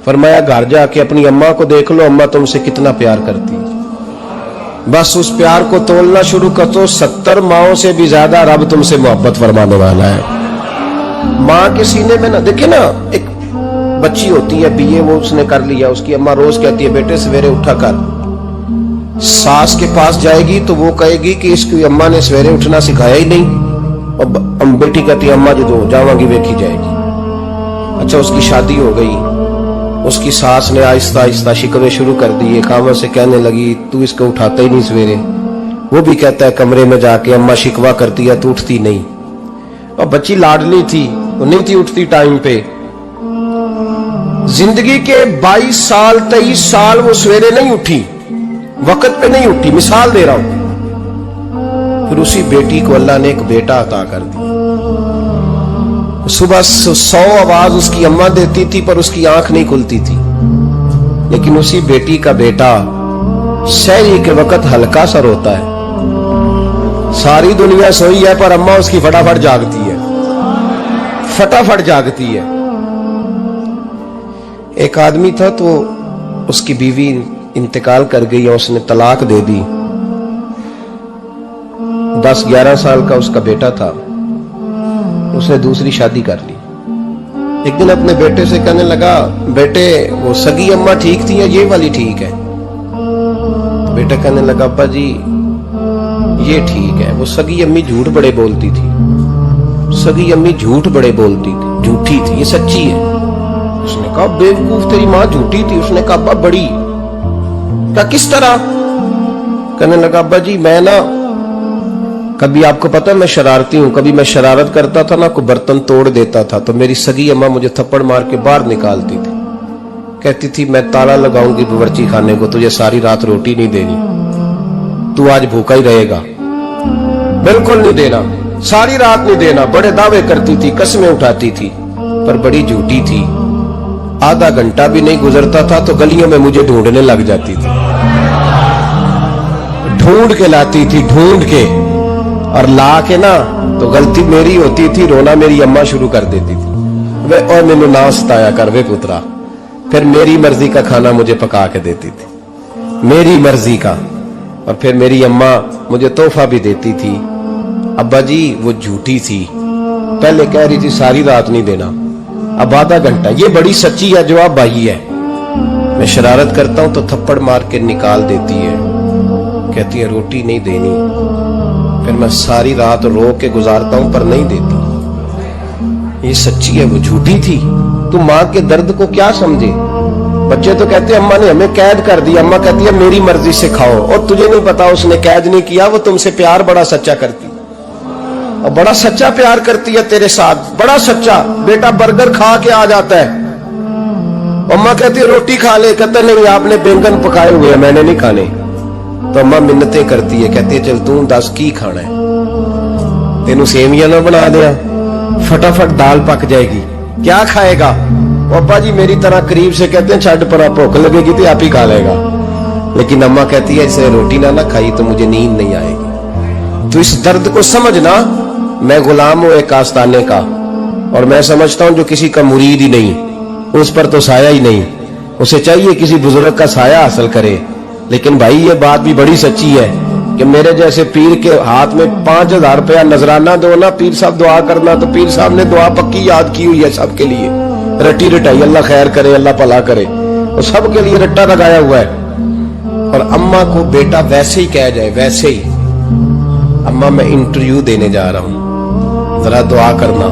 फरमाया घर जाके अपनी अम्मा को देख लो, अम्मा तुमसे कितना प्यार करती है। बस उस प्यार को तोलना शुरू कर दो, 70 माओं से भी ज्यादा रब तुमसे मोहब्बत फरमाने वाला है। माँ के सीने में ना देखे ना, एक बच्ची होती है बीए, वो उसने कर लिया, उसकी अम्मा रोज कहती है बेटे सवेरे उठा कर। सास के पास जाएगी तो वो कहेगी कि इसकी अम्मा ने सवेरे उठना सिखाया ही नहीं, और बेटी कहती है अम्मा जो जावांगी वेखी जाएगी। अच्छा उसकी शादी हो गई, उसकी सास ने आहिस्ता आहिस्ता शिकवे शुरू कर दिए, खामद से कहने लगी तू इसको उठाता ही नहीं सवेरे। वो भी कहता है कमरे में जाके अम्मा शिकवा करती है तू उठती नहीं। और बच्ची लाडली थी, वो नहीं थी उठती टाइम पे। जिंदगी के 22 साल 23 साल वो सवेरे नहीं उठी, वक्त पे नहीं उठी, मिसाल दे रहा हूं। फिर उसी बेटी को अल्लाह ने एक बेटा अता कर दिया। सुबह 100 आवाज उसकी अम्मा देती थी पर उसकी आंख नहीं खुलती थी, लेकिन उसी बेटी का बेटा सहरी के वक्त हल्का सा रोता है। सारी दुनिया सोई है पर अम्मा उसकी फटाफट जागती है, फटाफट जागती है। एक आदमी था तो उसकी बीवी इंतकाल कर गई और उसने तलाक दे दी। 10-11 साल का उसका बेटा था, उसने दूसरी शादी कर ली। एक दिन अपने बेटे से कहने लगा बेटे वो सगी अम्मा ठीक थी या ये वाली ठीक है? तो बेटा कहने लगा अब्बा जी ये ठीक है। वो सगी अम्मी झूठ बड़े बोलती थी, सगी अम्मी झूठ बड़े बोलती थी, झूठी थी, ये सच्ची है। उसने कहा बेवकूफ तेरी माँ झूठी थी। उसने कहा अब्बा बड़ी। क्या किस तरह? कहने लगा अब्बा जी मैं ना कभी, आपको पता है मैं शरारती हूं, कभी मैं शरारत करता था ना, कोई बर्तन तोड़ देता था तो मेरी सगी अम्मा मुझे थप्पड़ मार के बाहर निकालती थी। कहती थी मैं ताला लगाऊंगी बावर्ची खाने को, तुझे सारी रात रोटी नहीं देनी, तू आज भूखा ही रहेगा। बिल्कुल नहीं देना, सारी रात नहीं देना। बड़े दावे करती थी, कस्में उठाती थी, पर बड़ी झूठी थी। आधा घंटा भी नहीं गुजरता था तो गलियों में मुझे ढूंढने लग जाती थी, ढूंढ के लाती थी, ढूंढ के, और ला के ना तो गलती मेरी होती थी, रोना मेरी अम्मा शुरू कर देती थी। वे और मैंने ना सताया कर वे पुत्रा। फिर मेरी मर्जी का खाना मुझे पका के देती थी, मेरी मर्जी का। और फिर मेरी अम्मा मुझे तोहफा भी देती थी। अब्बा जी वो झूठी थी, पहले कह रही थी सारी रात नहीं देना, अब आधा घंटा। ये बड़ी सच्ची है, जवाब भाई है। मैं शरारत करता हूं तो थप्पड़ मार के निकाल देती है, कहती है रोटी नहीं देनी। फिर मैं सारी रात रो के गुजारता हूं पर नहीं देती। ये सच्ची है, वो झूठी थी। तू माँ के दर्द को क्या समझे? बच्चे तो कहते हैं अम्मा ने हमें कैद कर दिया, अम्मा कहती है मेरी मर्जी से खाओ। और तुझे नहीं पता उसने कैद नहीं किया, वो तुमसे प्यार बड़ा सच्चा करती है, और बड़ा सच्चा प्यार करती है तेरे साथ, बड़ा सच्चा। बेटा बर्गर खा के आ जाता है, अम्मा कहती है रोटी खा ले, कहता नहीं आपने बैंगन पकाए हुए हैं मैंने नहीं खाने। तो अम्मा मिन्नतें करती है, कहती है चल तू 10 की खाना है, तेनू सेवियां ना बना दिया, फटाफट दाल पक जाएगी, क्या खाएगा? अब्बा जी मेरी तरह करीब से कहते हैं छड़ पर भूख लगेगी तो आप ही खा लेगा। लेकिन अम्मा कहती है इसे रोटी ना खाई तो मुझे नींद नहीं आएगी। तो इस दर्द को समझना, मैं गुलाम हूं एक आस्ताने का, और मैं समझता हूं जो किसी का मुरीद ही नहीं उस पर तो साया ही नहीं, उसे चाहिए किसी बुजुर्ग का साया हासिल करे। लेकिन भाई ये बात भी बड़ी सच्ची है कि मेरे जैसे पीर के हाथ में 5000 रुपया नजराना दो ना, पीर साहब दुआ करना, तो पीर साहब ने दुआ पक्की याद की हुई है सबके लिए, रट्टी रटाई, अल्लाह खैर करे अल्लाह भला करे, और सबके लिए रट्टा लगाया हुआ है। और अम्मा को बेटा वैसे ही कह जाए, वैसे ही अम्मा मैं इंटरव्यू देने जा रहा हूं, जरा दुआ करना,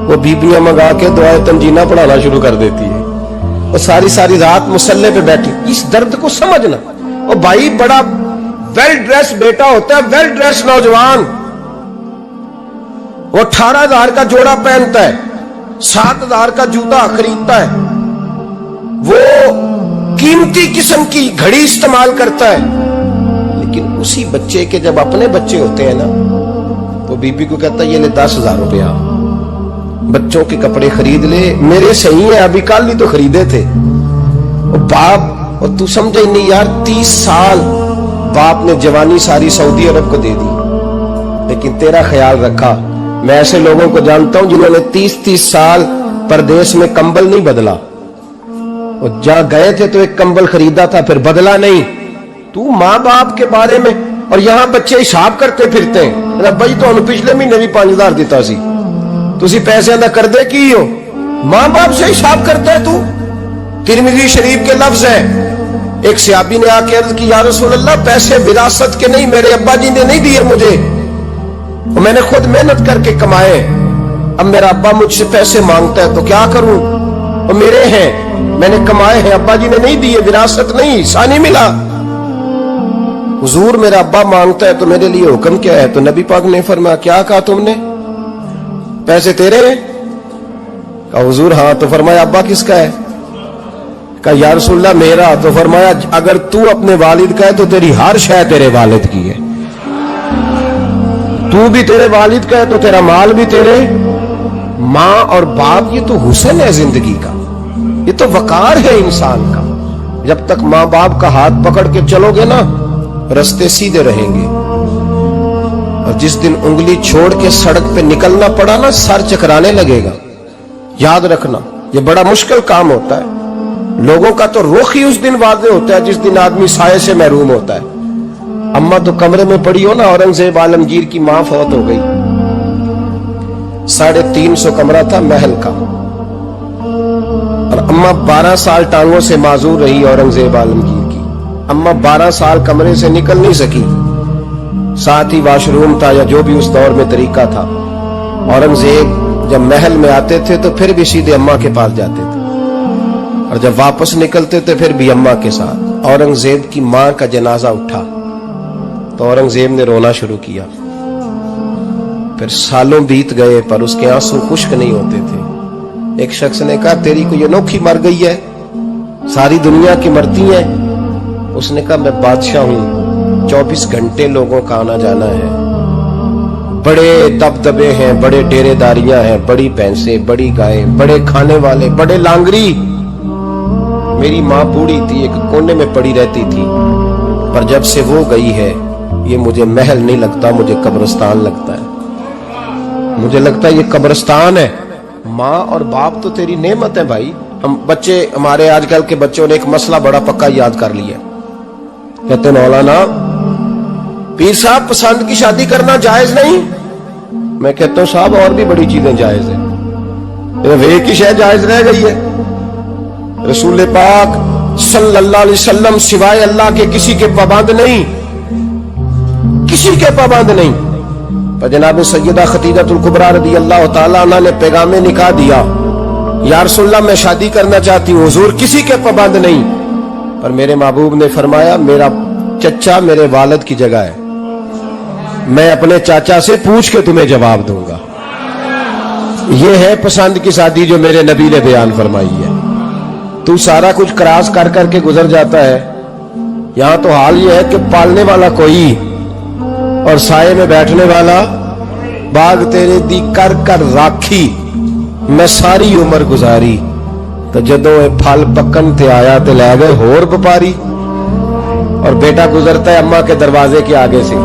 वो बीबियां मंगा के दुआ तंजीना पढ़ाना शुरू कर देती है, और सारी सारी रात मुसल्ले पे बैठी। इस दर्द को समझना। और भाई बड़ा वेल ड्रेस बेटा होता है, वेल ड्रेस नौजवान, वो 18,000 का जोड़ा पहनता है, 7,000 का जूता खरीदता है, वो कीमती किस्म की घड़ी इस्तेमाल करता है। लेकिन उसी बच्चे के जब अपने बच्चे होते हैं ना, तो बीबी को कहता है ये ले 10,000 रुपया, बच्चों के कपड़े खरीद ले, मेरे सही है अभी कल ही तो खरीदे थे। और बाप, और तू समझे नहीं यार, 30 साल बाप ने जवानी सारी सऊदी अरब को दे दी, लेकिन तेरा ख्याल रखा। मैं ऐसे लोगों को जानता हूं जिन्होंने 30-30 साल परदेश में कंबल नहीं बदला, और जहां गए थे तो एक कंबल खरीदा था फिर बदला नहीं। तू मां बाप के बारे में, और यहां बच्चे हिसाब करते फिरते हैं, रब्बा जी तो पिछले महीने भी 5000 दिता सी, तुसी पैसे दा कर दे की हो? मां बाप से हिसाब करता है तू। तिरमिज़ी शरीफ के लफ्ज है, एक सहाबी ने आके अर्ज की, या रसूल अल्लाह पैसे विरासत के नहीं, मेरे अब्बा जी ने नहीं दिए मुझे, और मैंने खुद मेहनत करके कमाए, अब मेरा अब्बा मुझसे पैसे मांगता है तो क्या करूं? और मेरे हैं, मैंने कमाए हैं, अब्बा जी ने नहीं दिए, विरासत नहीं, हिस्सा नहीं मिला। हुजूर मेरा अब्बा मांगता है तो मेरे लिए हुक्म क्या है? तो नबी पाक ने फरमाया, क्या कहा तुमने? पैसे तेरे हैं? कहा हुजूर हाँ। तो फरमाया अब्बा किसका है? कहा या रसूलल्लाह मेरा। तो फरमाया अगर तू अपने वालिद का है तो तेरी हर शय तेरे वालिद की है, तू भी तेरे वालिद का है तो तेरा माल भी तेरे। मां और बाप ये तो हुस्न है जिंदगी का, ये तो वकार है इंसान का। जब तक मां बाप का हाथ पकड़ के चलोगे ना, रास्ते सीधे रहेंगे, और जिस दिन उंगली छोड़ के सड़क पे निकलना पड़ा ना, सर चकराने लगेगा। याद रखना ये बड़ा मुश्किल काम होता है। लोगों का तो रुख ही उस दिन वाज़े होता है जिस दिन आदमी साये से महरूम होता है। अम्मा तो कमरे में पड़ी हो ना, औरंगजेब आलमगीर की मां फौत हो गई, 350 कमरा था महल का, और अम्मा 12 साल टांगों से माजूर रही औरंगजेब आलमगीर की। अम्मा 12 साल कमरे से निकल नहीं सकी, साथ ही वाशरूम था या जो भी उस दौर में तरीका था। औरंगजेब जब महल में आते थे तो फिर भी सीधे अम्मा के पास जाते थे, और जब वापस निकलते थे फिर भी अम्मा के साथ। औरंगजेब की मां का जनाजा उठा तो औरंगजेब ने रोना शुरू किया। फिर सालों बीत गए पर उसके आंसू खुश्क नहीं होते थे। एक शख्स ने कहा तेरी कोई अनोखी मर गई है, सारी दुनिया की मरती है। उसने कहा मैं बादशाह हूं, 24 घंटे लोगों का आना जाना है, बड़े दबदबे हैं, बड़े डेरेदारियां हैं, बड़ी भैंसें, बड़ी गायें, बड़े खाने वाले, बड़े लांगरी। मेरी माँ बूढ़ी थी, एक कोने में पड़ी रहती थी, पर जब से वो गई है ये मुझे महल नहीं लगता, मुझे कब्रिस्तान लगता है। मुझे लगता है ये कब्रिस्तान है। माँ और बाप तो तेरी नेमत है भाई। हम बच्चे, हमारे आजकल के बच्चों ने एक मसला बड़ा पक्का याद कर लिया, कहते मौलाना पीर साहब पसंद की शादी करना जायज नहीं। मैं कहता हूं साहब और भी बड़ी चीजें जायज है, वे की शायद जायज रह गई है। रसूल पाक सल्लल्लाहु अलैहि वसल्लम सिवाय अल्लाह के किसी के पाबंद नहीं, किसी के पाबंद नहीं। पर जनाब सैयदा खदीजतुल कुबरा रज़ी अल्लाह तआला अन्हा ने पैगामे निकाह दिया, या रसूलल्लाह मैं शादी करना चाहती हूँ, हुजूर किसी के पाबंद नहीं। पर मेरे महबूब ने फरमाया मेरा चचा मेरे वालिद की जगह है, मैं अपने चाचा से पूछ के तुम्हें जवाब दूंगा। यह है पसंद की शादी जो मेरे नबी ने बयान फरमाई है। तू सारा कुछ क्रॉस कर करके गुजर जाता है। यहां तो हाल यह है कि पालने वाला कोई और साये में बैठने वाला। बाग तेरे दी कर कर राखी मैं सारी उम्र गुजारी, तो जदों ये फल पकन ते आया ते लै गए होर व्यापारी। और बेटा गुजरता है अम्मा के दरवाजे के आगे से,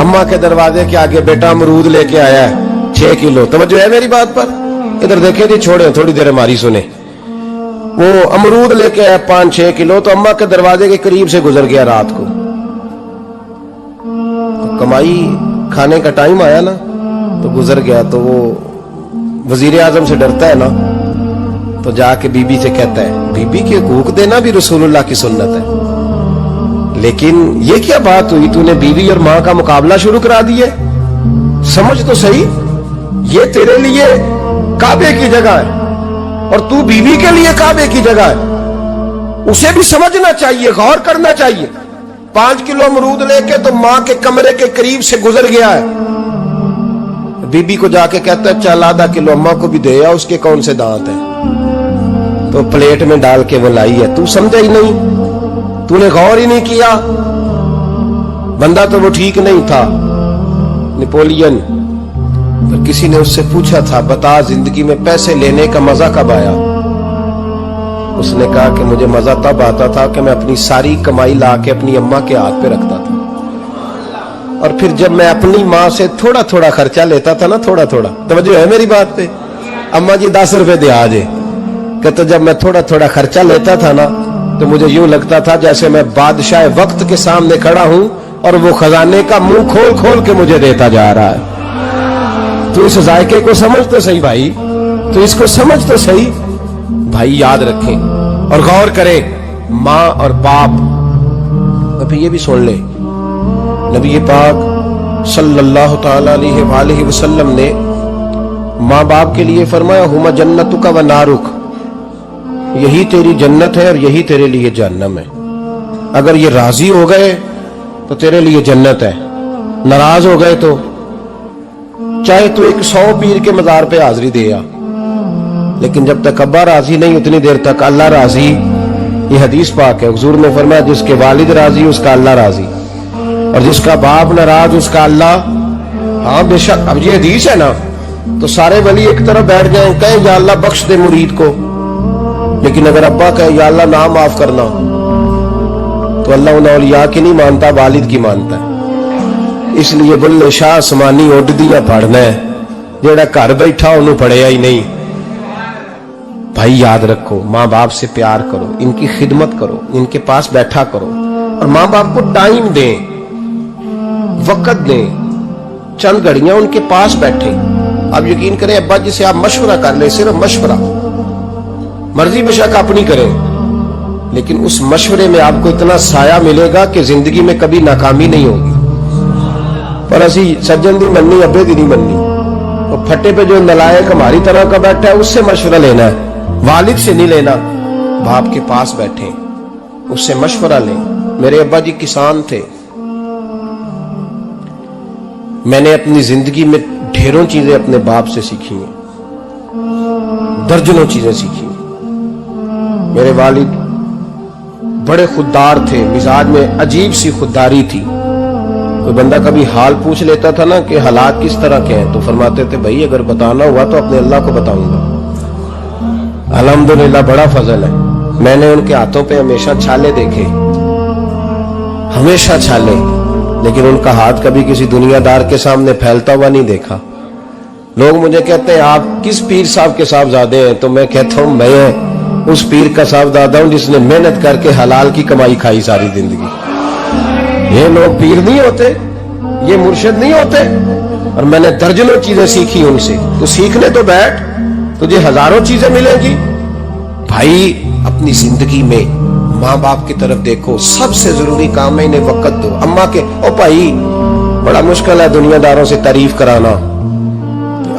अम्मा के दरवाजे के आगे बेटा अमरूद लेके आया है 6 किलो। तवज्जो है मेरी बात पर? इधर देखे जी, छोड़े थोड़ी देर हमारी सुने। वो अमरूद लेके आया 5-6 किलो, तो अम्मा के दरवाजे के करीब से गुजर गया रात को। तो कमाई खाने का टाइम आया ना, तो गुजर गया। तो वो वजीर आजम से डरता है ना, तो जाके बीबी से कहता है बीबी के हकूक देना भी रसूलुल्लाह की सुन्नत है। लेकिन ये क्या बात हुई, तूने बीवी और मां का मुकाबला शुरू करा दिया? समझ तो सही, ये तेरे लिए काबे की जगह है और तू बीवी के लिए काबे की जगह है। उसे भी समझना चाहिए, गौर करना चाहिए। 5 किलो अमरूद लेके तो मां के कमरे के करीब से गुजर गया है। बीबी को जाके कहता है चल आधा किलो अम्मा को भी दे आ, उसके कौन से दांत है। तो प्लेट में डाल के वो लाई है। तू समझा ही नहीं, तूने गौर ही नहीं किया। बंदा तो वो ठीक नहीं था, नेपोलियन। तो किसी ने उससे पूछा था बता जिंदगी में पैसे लेने का मजा कब आया? उसने कहा कि मुझे मजा तब आता था कि मैं अपनी सारी कमाई ला के अपनी अम्मा के हाथ पे रखता था, और फिर जब मैं अपनी माँ से थोड़ा थोड़ा खर्चा लेता था ना, थोड़ा थोड़ा। तवज्जो है मेरी बात पे? अम्मा जी 10 रुपए दे आ जे। कहते जब मैं थोड़ा थोड़ा खर्चा लेता था ना तो मुझे यूं लगता था जैसे मैं बादशाह वक्त के सामने खड़ा हूं और वो खजाने का मुंह खोल खोल के मुझे देता जा रहा है। तो इस जायके को समझ तो सही भाई, तो इसको समझ तो सही भाई। याद रखें और गौर करें, माँ और बाप। अभी ये भी सुन ले, नबी पाक सल्लल्लाहु ताला अलैहि वसल्लम ने माँ बाप के लिए फरमाया, हुमा जन्नतुका व नारुक, यही तेरी जन्नत है और यही तेरे लिए जहन्नम है। अगर ये राजी हो गए तो तेरे लिए जन्नत है, नाराज हो गए तो चाहे तू 100 पीर के मजार पे हाजिरी दे आ, लेकिन जब तक अब्बा राजी नहीं उतनी देर तक अल्लाह राजी। ये हदीस पाक है, हुजूर ने फरमाया जिसके वालिद राजी उसका अल्लाह राजी, और जिसका बाप नाराज उसका अल्लाह। हाँ बेशक, अब ये हदीस है ना, तो सारे वली एक तरफ बैठ जाए, कहे या अल्लाह बख्श दे मुरीद को, लेकिन अगर अब्बा कहे या अल्लाह ना माफ करना, तो अल्लाह उन औलिया की नहीं मानता, वालिद की मानता है। इसलिए बुल्ले शाह आसमानी उड दिया पढ़ना है, जेड़ा घर बैठा उन्होंने पढ़िया ही नहीं। भाई याद रखो, माँ बाप से प्यार करो, इनकी खिदमत करो, इनके पास बैठा करो, और माँ बाप को टाइम दें, वक्त दें, चंद घड़ियां उनके पास बैठे। आप यकीन करें, अब्बा जी से आप मशवरा कर ले, सिर्फ मशवरा, मर्जी बेशक अपनी करें, लेकिन उस मशवरे में आपको इतना साया मिलेगा कि जिंदगी में कभी नाकामी नहीं होगी। पर असी सज्जन दी मननी, अब्बे दी नहीं मननी। तो फट्टे पे जो नलायक हमारी तरह का बैठा है उससे मशवरा लेना है, वालिद से नहीं लेना। बाप के पास बैठे, उससे मशवरा लें। मेरे अब्बा जी किसान थे, मैंने अपनी जिंदगी में ढेरों चीजें अपने बाप से सीखी हैं, दर्जनों चीजें सीखी। मेरे वालिद बड़े खुददार थे, मिजाज में अजीब सी खुददारी थी। कोई बंदा कभी हाल पूछ लेता था ना कि हालात किस तरह के हैं, तो फरमाते थे भाई अगर बताना हुआ तो अपने अल्लाह को बताऊंगा। अल्हम्दुलिल्लाह बड़ा फजल है, मैंने उनके हाथों पे हमेशा छाले देखे, हमेशा छाले, लेकिन उनका हाथ कभी किसी दुनियादार के सामने फैलता हुआ नहीं देखा। लोग मुझे कहते हैं आप किस पीर साहब के साहबजादे हैं, तो मैं कहता हूं मैं उस पीर का साहबजादा हूं जिसने मेहनत करके हलाल की कमाई खाई सारी जिंदगी। ये लोग पीर नहीं होते, ये मुर्शिद नहीं होते, और मैंने दर्जनों चीजें सीखी उनसे। तो सीखने तो बैठ, तुझे हजारों चीजें मिलेंगी। भाई अपनी जिंदगी में माँ बाप की तरफ देखो, सबसे जरूरी काम है इन्हें वक्त दो। अम्मा के ओ भाई बड़ा मुश्किल है दुनियादारों से तारीफ कराना।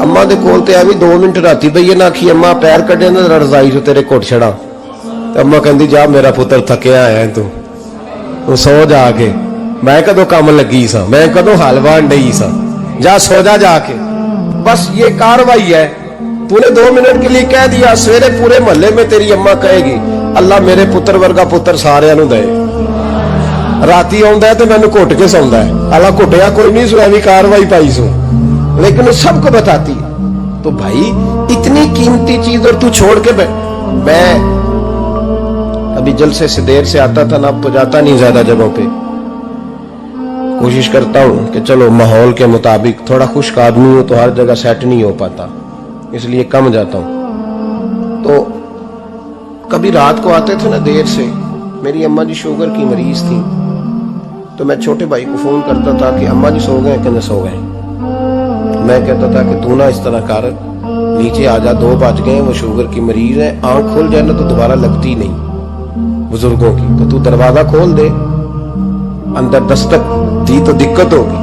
अम्मा दे कोल ते भी 2 मिनट राती बइए ना आखी अम्मा पैर कटे ना रजाई जो तेरे घुट छड़ा, तो अम्मा कहती जा मेरा पुत्र थकिया है तू सो जाके, मैं कदों काम लगी सा, मैं कदों हलवान डई सा, जा सो जा जाके। बस ये कार्रवाई है, तूने 2 मिनट के लिए कह दिया, सवेरे पूरे मोहल्ले में तेरी अम्मा कहेगी अल्लाह मेरे पुत्र वर्गा पुत्र सारियां नूं दे। राती आउंदा है तो मैनू घुट के सौंदा है, अल्लाह घुटिया कोई नहीं सो, भी कार्रवाई पाई सो, लेकिन सबको बताती। तो भाई इतनी कीमती चीज और तू छोड़ के मैं अभी जलसे से देर से आता था ना, अब तो जाता नहीं ज्यादा जगहों पे, कोशिश करता हूं कि चलो माहौल के मुताबिक, थोड़ा खुश्क आदमी हो तो हर जगह सेट नहीं हो पाता, इसलिए कम जाता हूं। तो कभी रात को आते थे ना देर से, मेरी अम्मा जी शुगर की मरीज थी, तो मैं छोटे भाई को फोन करता था कि अम्मा जी सो गए, कहने सो गए। मैं कहता था कि तू ना इस तरह कर, नीचे आ जा, 2 बज गए, वो शुगर की मरीज है, आंख खोल जाए ना तो दोबारा लगती नहीं बुजुर्गों की, तो तू दरवाजा खोल दे, अंदर दस्तक दी तो दिक्कत होगी।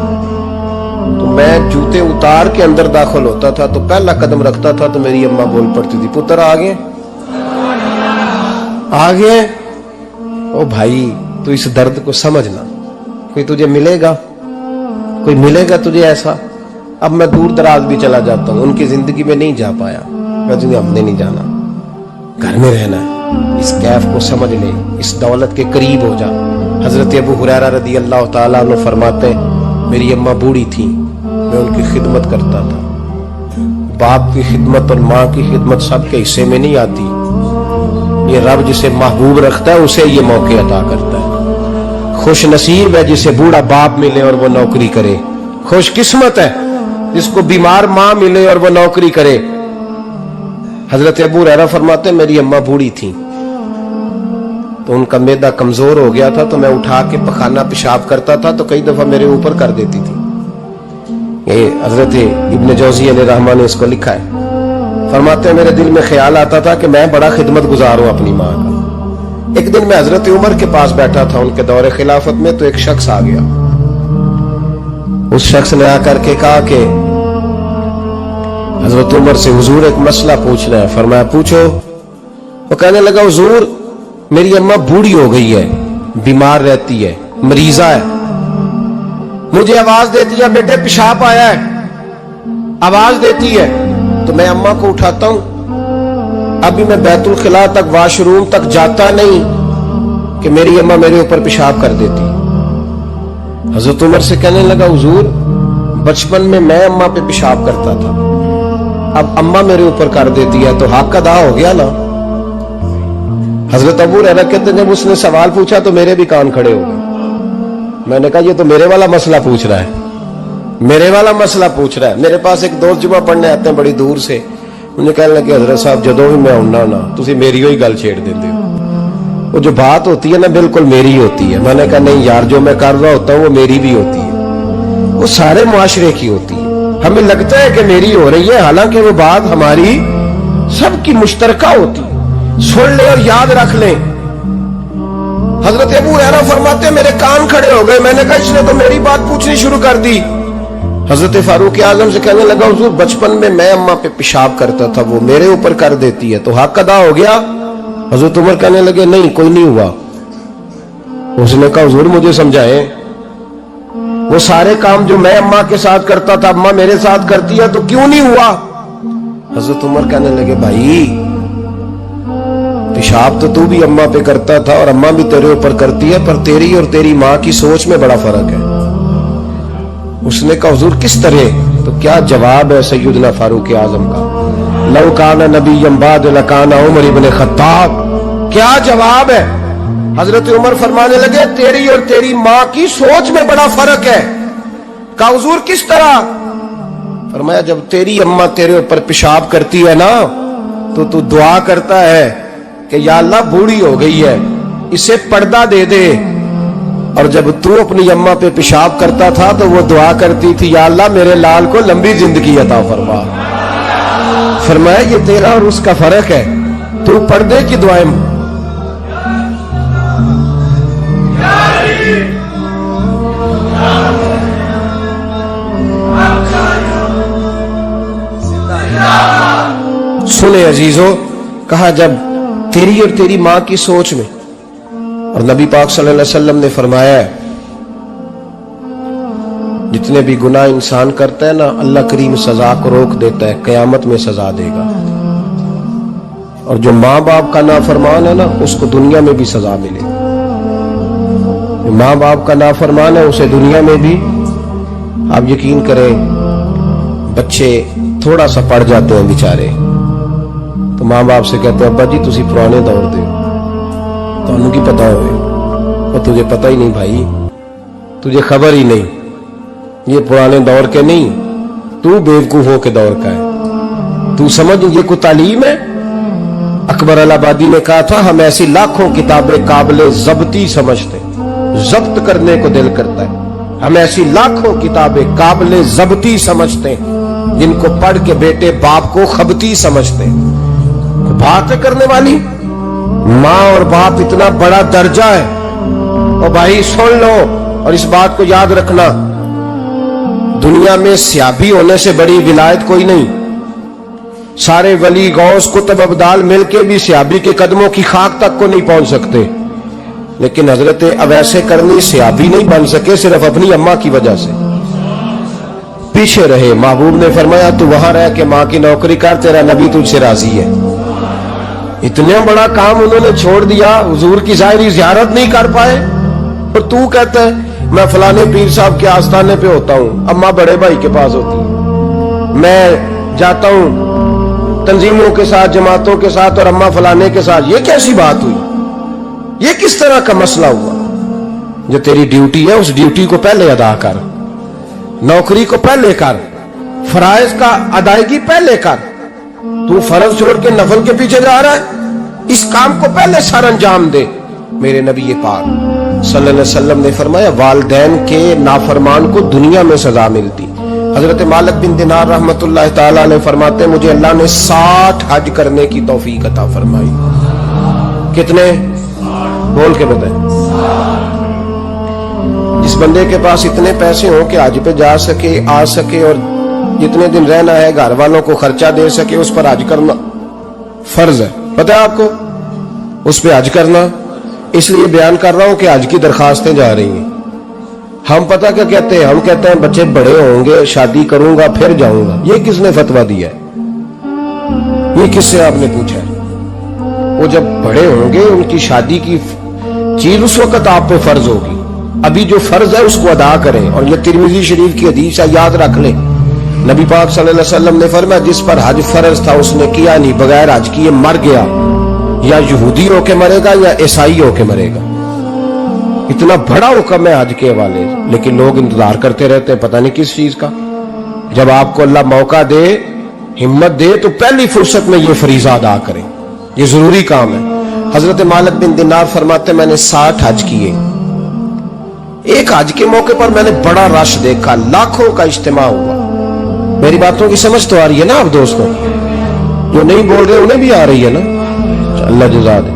तो मैं जूते उतार के अंदर दाखिल होता था, तो पहला कदम रखता था तो मेरी अम्मा बोल पड़ती थी पुत्र आ गए आ गए। ओ भाई तू इस दर्द को समझना, कोई तुझे मिलेगा, कोई मिलेगा तुझे ऐसा। अब मैं दूर दराज भी चला जाता हूं, उनकी जिंदगी में नहीं जा पाया, कहते हमने नहीं जाना, घर में रहना है। इस कैफ को समझ ले, इस दौलत के करीब हो जा। हजरत अबू हुरैरा रदी अल्लाह ताला अन्हु फरमाते, मेरी अम्मा बूढ़ी थी, मैं उनकी खिदमत करता था। बाप की खिदमत और माँ की खिदमत सबके हिस्से में नहीं आती, ये रब जिसे महबूब रखता है उसे ये मौके अता करता है। खुश नसीब है जिसे बूढ़ा बाप मिले और वो नौकरी करे, खुश किस्मत है जिसको बीमार माँ मिले और वो नौकरी करे। حضرت ابو ہریرہ فرماتے میری اماں بوڑھی تھیں تو ان کا معدہ کمزور ہو گیا تھا، تو میں اٹھا کے پخانہ پیشاب کرتا تھا تو کئی دفعہ میرے اوپر کر دیتی تھی. یہ حضرت ابن جوزی علیہ رحمہ نے اس کو لکھا ہے. فرماتے ہیں میرے دل میں خیال آتا تھا کہ میں بڑا خدمت گزار ہوں اپنی ماں کا. ایک دن میں حضرت عمر کے پاس بیٹھا تھا ان کے دور خلافت میں، تو ایک شخص آ گیا. اس شخص نے آ کر کے کہا کہ حضرت عمر سے حضور ایک مسئلہ پوچھنا ہے. فرمایا پوچھو. وہ کہنے لگا حضور میری اماں بوڑھی ہو گئی ہے، بیمار رہتی ہے، مریضہ ہے، مجھے آواز دیتی ہے بیٹے پیشاب آیا ہے، آواز دیتی ہے تو میں اماں کو اٹھاتا ہوں. ابھی میں بیت الخلاء تک واش روم تک جاتا نہیں کہ میری اماں میرے اوپر پیشاب کر دیتی. حضرت عمر سے کہنے لگا حضور بچپن میں اماں پہ پیشاب کرتا تھا، اب اماں میرے اوپر کر دیتی ہے تو حق ادا ہو گیا نا. حضرت ابو ہریرہ کہتے ہیں جب اس نے سوال پوچھا تو میرے بھی کان کھڑے ہو گئے. میں نے کہا یہ تو میرے والا مسئلہ پوچھ رہا ہے، میرے والا مسئلہ پوچھ رہا ہے. میرے پاس ایک دوست جمعہ پڑھنے آتے ہیں بڑی دور سے، انہیں کہنے لگے حضرت صاحب جدوں بھی میں آنا نا تسی میری ہوئی گل چھیڑ دیتے ہو، وہ جو بات ہوتی ہے نا بالکل میری ہوتی ہے. میں نے کہا نہیں یار جو میں کر رہا ہوتا ہوں وہ میری بھی ہوتی ہے، وہ سارے معاشرے کی ہوتی ہے. ہمیں لگتا ہے کہ میری ہو رہی ہے حالانکہ وہ بات ہماری سب کی مشترکہ ہوتی ہے. سن لیں اور یاد رکھ لیں. حضرت ابو ہریرہ فرماتے ہیں میرے کان کھڑے ہو گئے. میں نے کہا اس نے تو میری بات پوچھنی شروع کر دی. حضرت فاروق اعظم سے کہنے لگا حضور بچپن میں اماں پہ پیشاب کرتا تھا، وہ میرے اوپر کر دیتی ہے تو حق ادا ہو گیا. حضرت عمر کہنے لگے نہیں کوئی نہیں ہوا. اس نے کہا حضور مجھے سمجھائیں وہ سارے کام جو میں اماں کے ساتھ کرتا تھا اماں میرے ساتھ کرتی ہے تو کیوں نہیں ہوا. حضرت عمر کہنے لگے بھائی پیشاب تو بھی اماں پہ کرتا تھا اور اماں بھی تیرے اوپر کرتی ہے، پر تیری اور تیری ماں کی سوچ میں بڑا فرق ہے. اس نے کہا حضور کس طرح؟ تو کیا جواب ہے سیدنا فاروق اعظم کا، لو کان نبی بعد لکان عمر ابن خطاب. کیا جواب ہے؟ حضرت عمر فرمانے لگے تیری اور تیری ماں کی سوچ میں بڑا فرق ہے. کہا حضور کس طرح؟ فرمایا جب تیری اماں تیرے اوپر پیشاب کرتی ہے نا تو دعا کرتا ہے کہ یا اللہ بوڑھی ہو گئی ہے اسے پردہ دے دے، اور جب تو اپنی اماں پہ پیشاب کرتا تھا تو وہ دعا کرتی تھی یا اللہ میرے لال کو لمبی زندگی عطا فرما. فرمایا یہ تیرا اور اس کا فرق ہے، تو پردے کی دعائیں. سنے عزیزو، کہا جب تیری اور تیری ماں کی سوچ میں، اور نبی پاک صلی اللہ علیہ وسلم نے فرمایا ہے جتنے بھی گناہ انسان کرتا ہے نا اللہ کریم سزا کو روک دیتا ہے، قیامت میں سزا دے گا. اور جو ماں باپ کا نافرمان ہے نا اس کو دنیا میں بھی سزا ملے. جو ماں باپ کا نافرمان ہے اسے دنیا میں بھی. آپ یقین کریں بچے تھوڑا سا پڑ جاتے ہیں بیچارے تو ماں باپ سے کہتے ہیں ابا جی تسی پرانے دور دے تو انہوں کی پتا ہوئے، اور تجھے پتہ ہی نہیں بھائی، تجھے خبر ہی نہیں، یہ پرانے دور کے نہیں، تو بیوقوفوں کے دور کا ہے. تو سمجھ یہ کوئی تعلیم ہے؟ اکبر الہآبادی نے کہا تھا ہم ایسی لاکھوں کتابیں قابل ضبطی سمجھتے، ضبط کرنے کو دل کرتا ہے. ہم ایسی لاکھوں کتابیں قابل ضبطی سمجھتے جن کو پڑھ کے بیٹے باپ کو خبتی سمجھتے. باتیں کرنے والی ماں اور باپ اتنا بڑا درجہ ہے. اور بھائی سن لو اور اس بات کو یاد رکھنا، دنیا میں سیابی ہونے سے بڑی ولایت کوئی نہیں. سارے ولی غوث کتب ابدال مل کے بھی سیابی کے قدموں کی خاک تک کو نہیں پہنچ سکتے، لیکن حضرت اویس کرنی سیابی نہیں بن سکے صرف اپنی اماں کی وجہ سے. پیچھے رہے. محبوب نے فرمایا تو وہاں رہ کے ماں کی نوکری کر، تیرا نبی تجھ سے راضی ہے. اتنا بڑا کام انہوں نے چھوڑ دیا، حضور کی ظاہری زیارت نہیں کر پائے، اور تو کہتا ہے میں فلانے پیر صاحب کے آستانے پہ ہوتا ہوں، اماں بڑے بھائی کے پاس ہوتی ہے، میں جاتا ہوں تنظیموں کے ساتھ جماعتوں کے ساتھ اور اماں فلانے کے ساتھ. یہ کیسی بات ہوئی؟ یہ کس طرح کا مسئلہ ہوا؟ جو تیری ڈیوٹی ہے اس ڈیوٹی کو پہلے ادا کر، نوکری کو پہلے کر، فرائض کا ادائیگی پہلے کر. تو فرض چھوڑ کے نفل کے پیچھے جا رہا ہے؟ اس کام کو پہلے سر انجام دے۔ میرے نبی پاک صلی اللہ علیہ وسلم نے فرمایا والدین کے نافرمان کو دنیا میں سزا ملتی۔ حضرت مالک بن دینار رحمت اللہ تعالیٰ علیہ فرماتے ہیں مجھے اللہ نے 60 حج کرنے کی توفیق عطا فرمائی۔ کتنے؟ بول کے بتائیں۔ جس بندے کے پاس اتنے پیسے ہوں کہ حج پہ جا سکے، آ سکے، اور جتنے دن رہنا ہے گھر والوں کو خرچہ دے سکے، اس پر حج کرنا فرض ہے۔ پتہ ہے آپ کو اس پہ حج کرنا؟ اس لیے بیان کر رہا ہوں کہ حج کی درخواستیں جا رہی ہیں۔ ہم پتہ کیا کہتے ہیں؟ ہم کہتے ہیں بچے بڑے ہوں گے، شادی کروں گا پھر جاؤں گا۔ یہ کس نے فتویٰ دیا ہے؟ یہ کس سے آپ نے پوچھا ہے؟ وہ جب بڑے ہوں گے ان کی شادی کی چیز اس وقت آپ پہ فرض ہوگی۔ ابھی جو فرض ہے اس کو ادا کریں۔ اور یہ ترمذی شریف کی حدیث ہے، یاد رکھ لیں۔ نبی پاک صلی اللہ علیہ وسلم نے فرمایا جس پر حج فرض تھا اس نے کیا نہیں، بغیر حج کیے مر گیا، یا یہودی ہو کے مرے گا یا عیسائی ہو کے مرے گا۔ اتنا بڑا حکم ہے حج کے حوالے، لیکن لوگ انتظار کرتے رہتے ہیں پتہ نہیں کس چیز کا۔ جب آپ کو اللہ موقع دے، ہمت دے، تو پہلی فرصت میں یہ فریضہ ادا کریں، یہ ضروری کام ہے۔ حضرت مالک بن دینار فرماتے میں نے 60 حج کیے۔ ایک حج کے موقع پر میں نے بڑا رش دیکھا، لاکھوں کا اجتماع ہوا۔ میری باتوں کی سمجھ تو آ رہی ہے نا آپ دوستوں؟ جو نہیں بول رہے انہیں بھی آ رہی ہے نا؟ اللہ جزا دے۔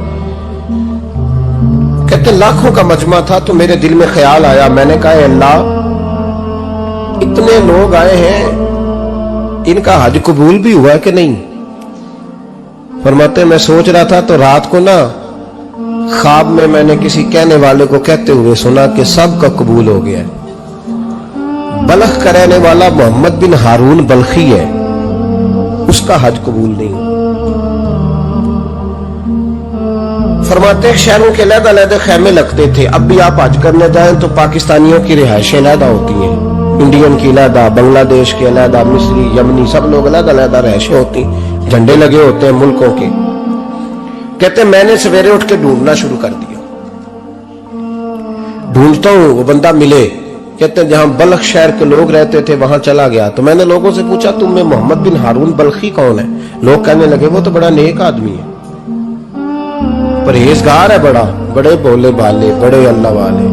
کہتے لاکھوں کا مجمع تھا، تو میرے دل میں خیال آیا، میں نے کہا اے اللہ اتنے لوگ آئے ہیں، ان کا حج قبول بھی ہوا کہ نہیں؟ فرماتے میں سوچ رہا تھا تو رات کو نا خواب میں نے کسی کہنے والے کو کہتے ہوئے سنا کہ سب کا قبول ہو گیا ہے۔ بلخ کا رہنے والا محمد بن ہارون بلخی ہے، اس کا حج قبول نہیں۔ فرماتے ہیں شہروں کے علیحدہ علیحدہ خیمے لگتے تھے۔ اب بھی آپ حج کرنے جائیں تو پاکستانیوں کی رہائشیں علیحدہ ہوتی ہیں، انڈین کی علیحدہ، بنگلہ دیش کے علیحدہ، مصری، یمنی، سب لوگ علیحدہ علیحدہ رہائشیں ہوتی ہیں، جھنڈے لگے ہوتے ہیں ملکوں کے۔ کہتے ہیں میں نے سویرے اٹھ کے ڈھونڈنا شروع کر دیا، ڈھونڈتا ہوں وہ بندہ ملے۔ کہتے ہیں جہاں بلخ شہر کے لوگ رہتے تھے وہاں چلا گیا، تو میں نے لوگوں سے پوچھا تم میں محمد بن ہارون بلخی کون ہے؟ لوگ کہنے لگے وہ تو بڑا نیک آدمی ہے، پرہیزگار ہے، بڑے بولے بالے، بڑے اللہ والے،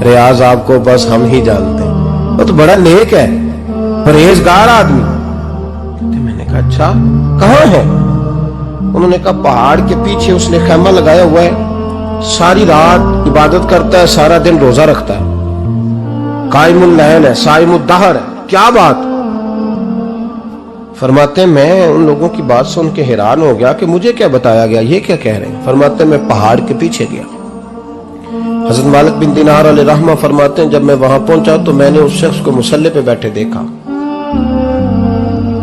ریاض آپ کو بس ہم ہی جانتے ہیں، وہ تو بڑا نیک ہے، پرہیزگار آدمی۔ میں نے کہا اچھا کہاں ہے؟ انہوں نے کہا پہاڑ کے پیچھے اس نے خیمہ لگایا ہوا ہے، ساری رات عبادت کرتا ہے، سارا دن روزہ رکھتا ہے، قائم اللیل ہے، صائم الدہر ہے۔ کیا بات؟ فرماتے ہیں میں ان لوگوں کی بات سن کے حیران ہو گیا کہ مجھے کیا بتایا گیا، یہ کیا کہہ رہے ہیں؟ فرماتے ہیں میں پہاڑ کے پیچھے گیا۔ حضرت مالک بن دینار علیہ رحمہ فرماتے ہیں جب میں وہاں پہنچا تو میں نے اس شخص کو مصلی پہ بیٹھے دیکھا،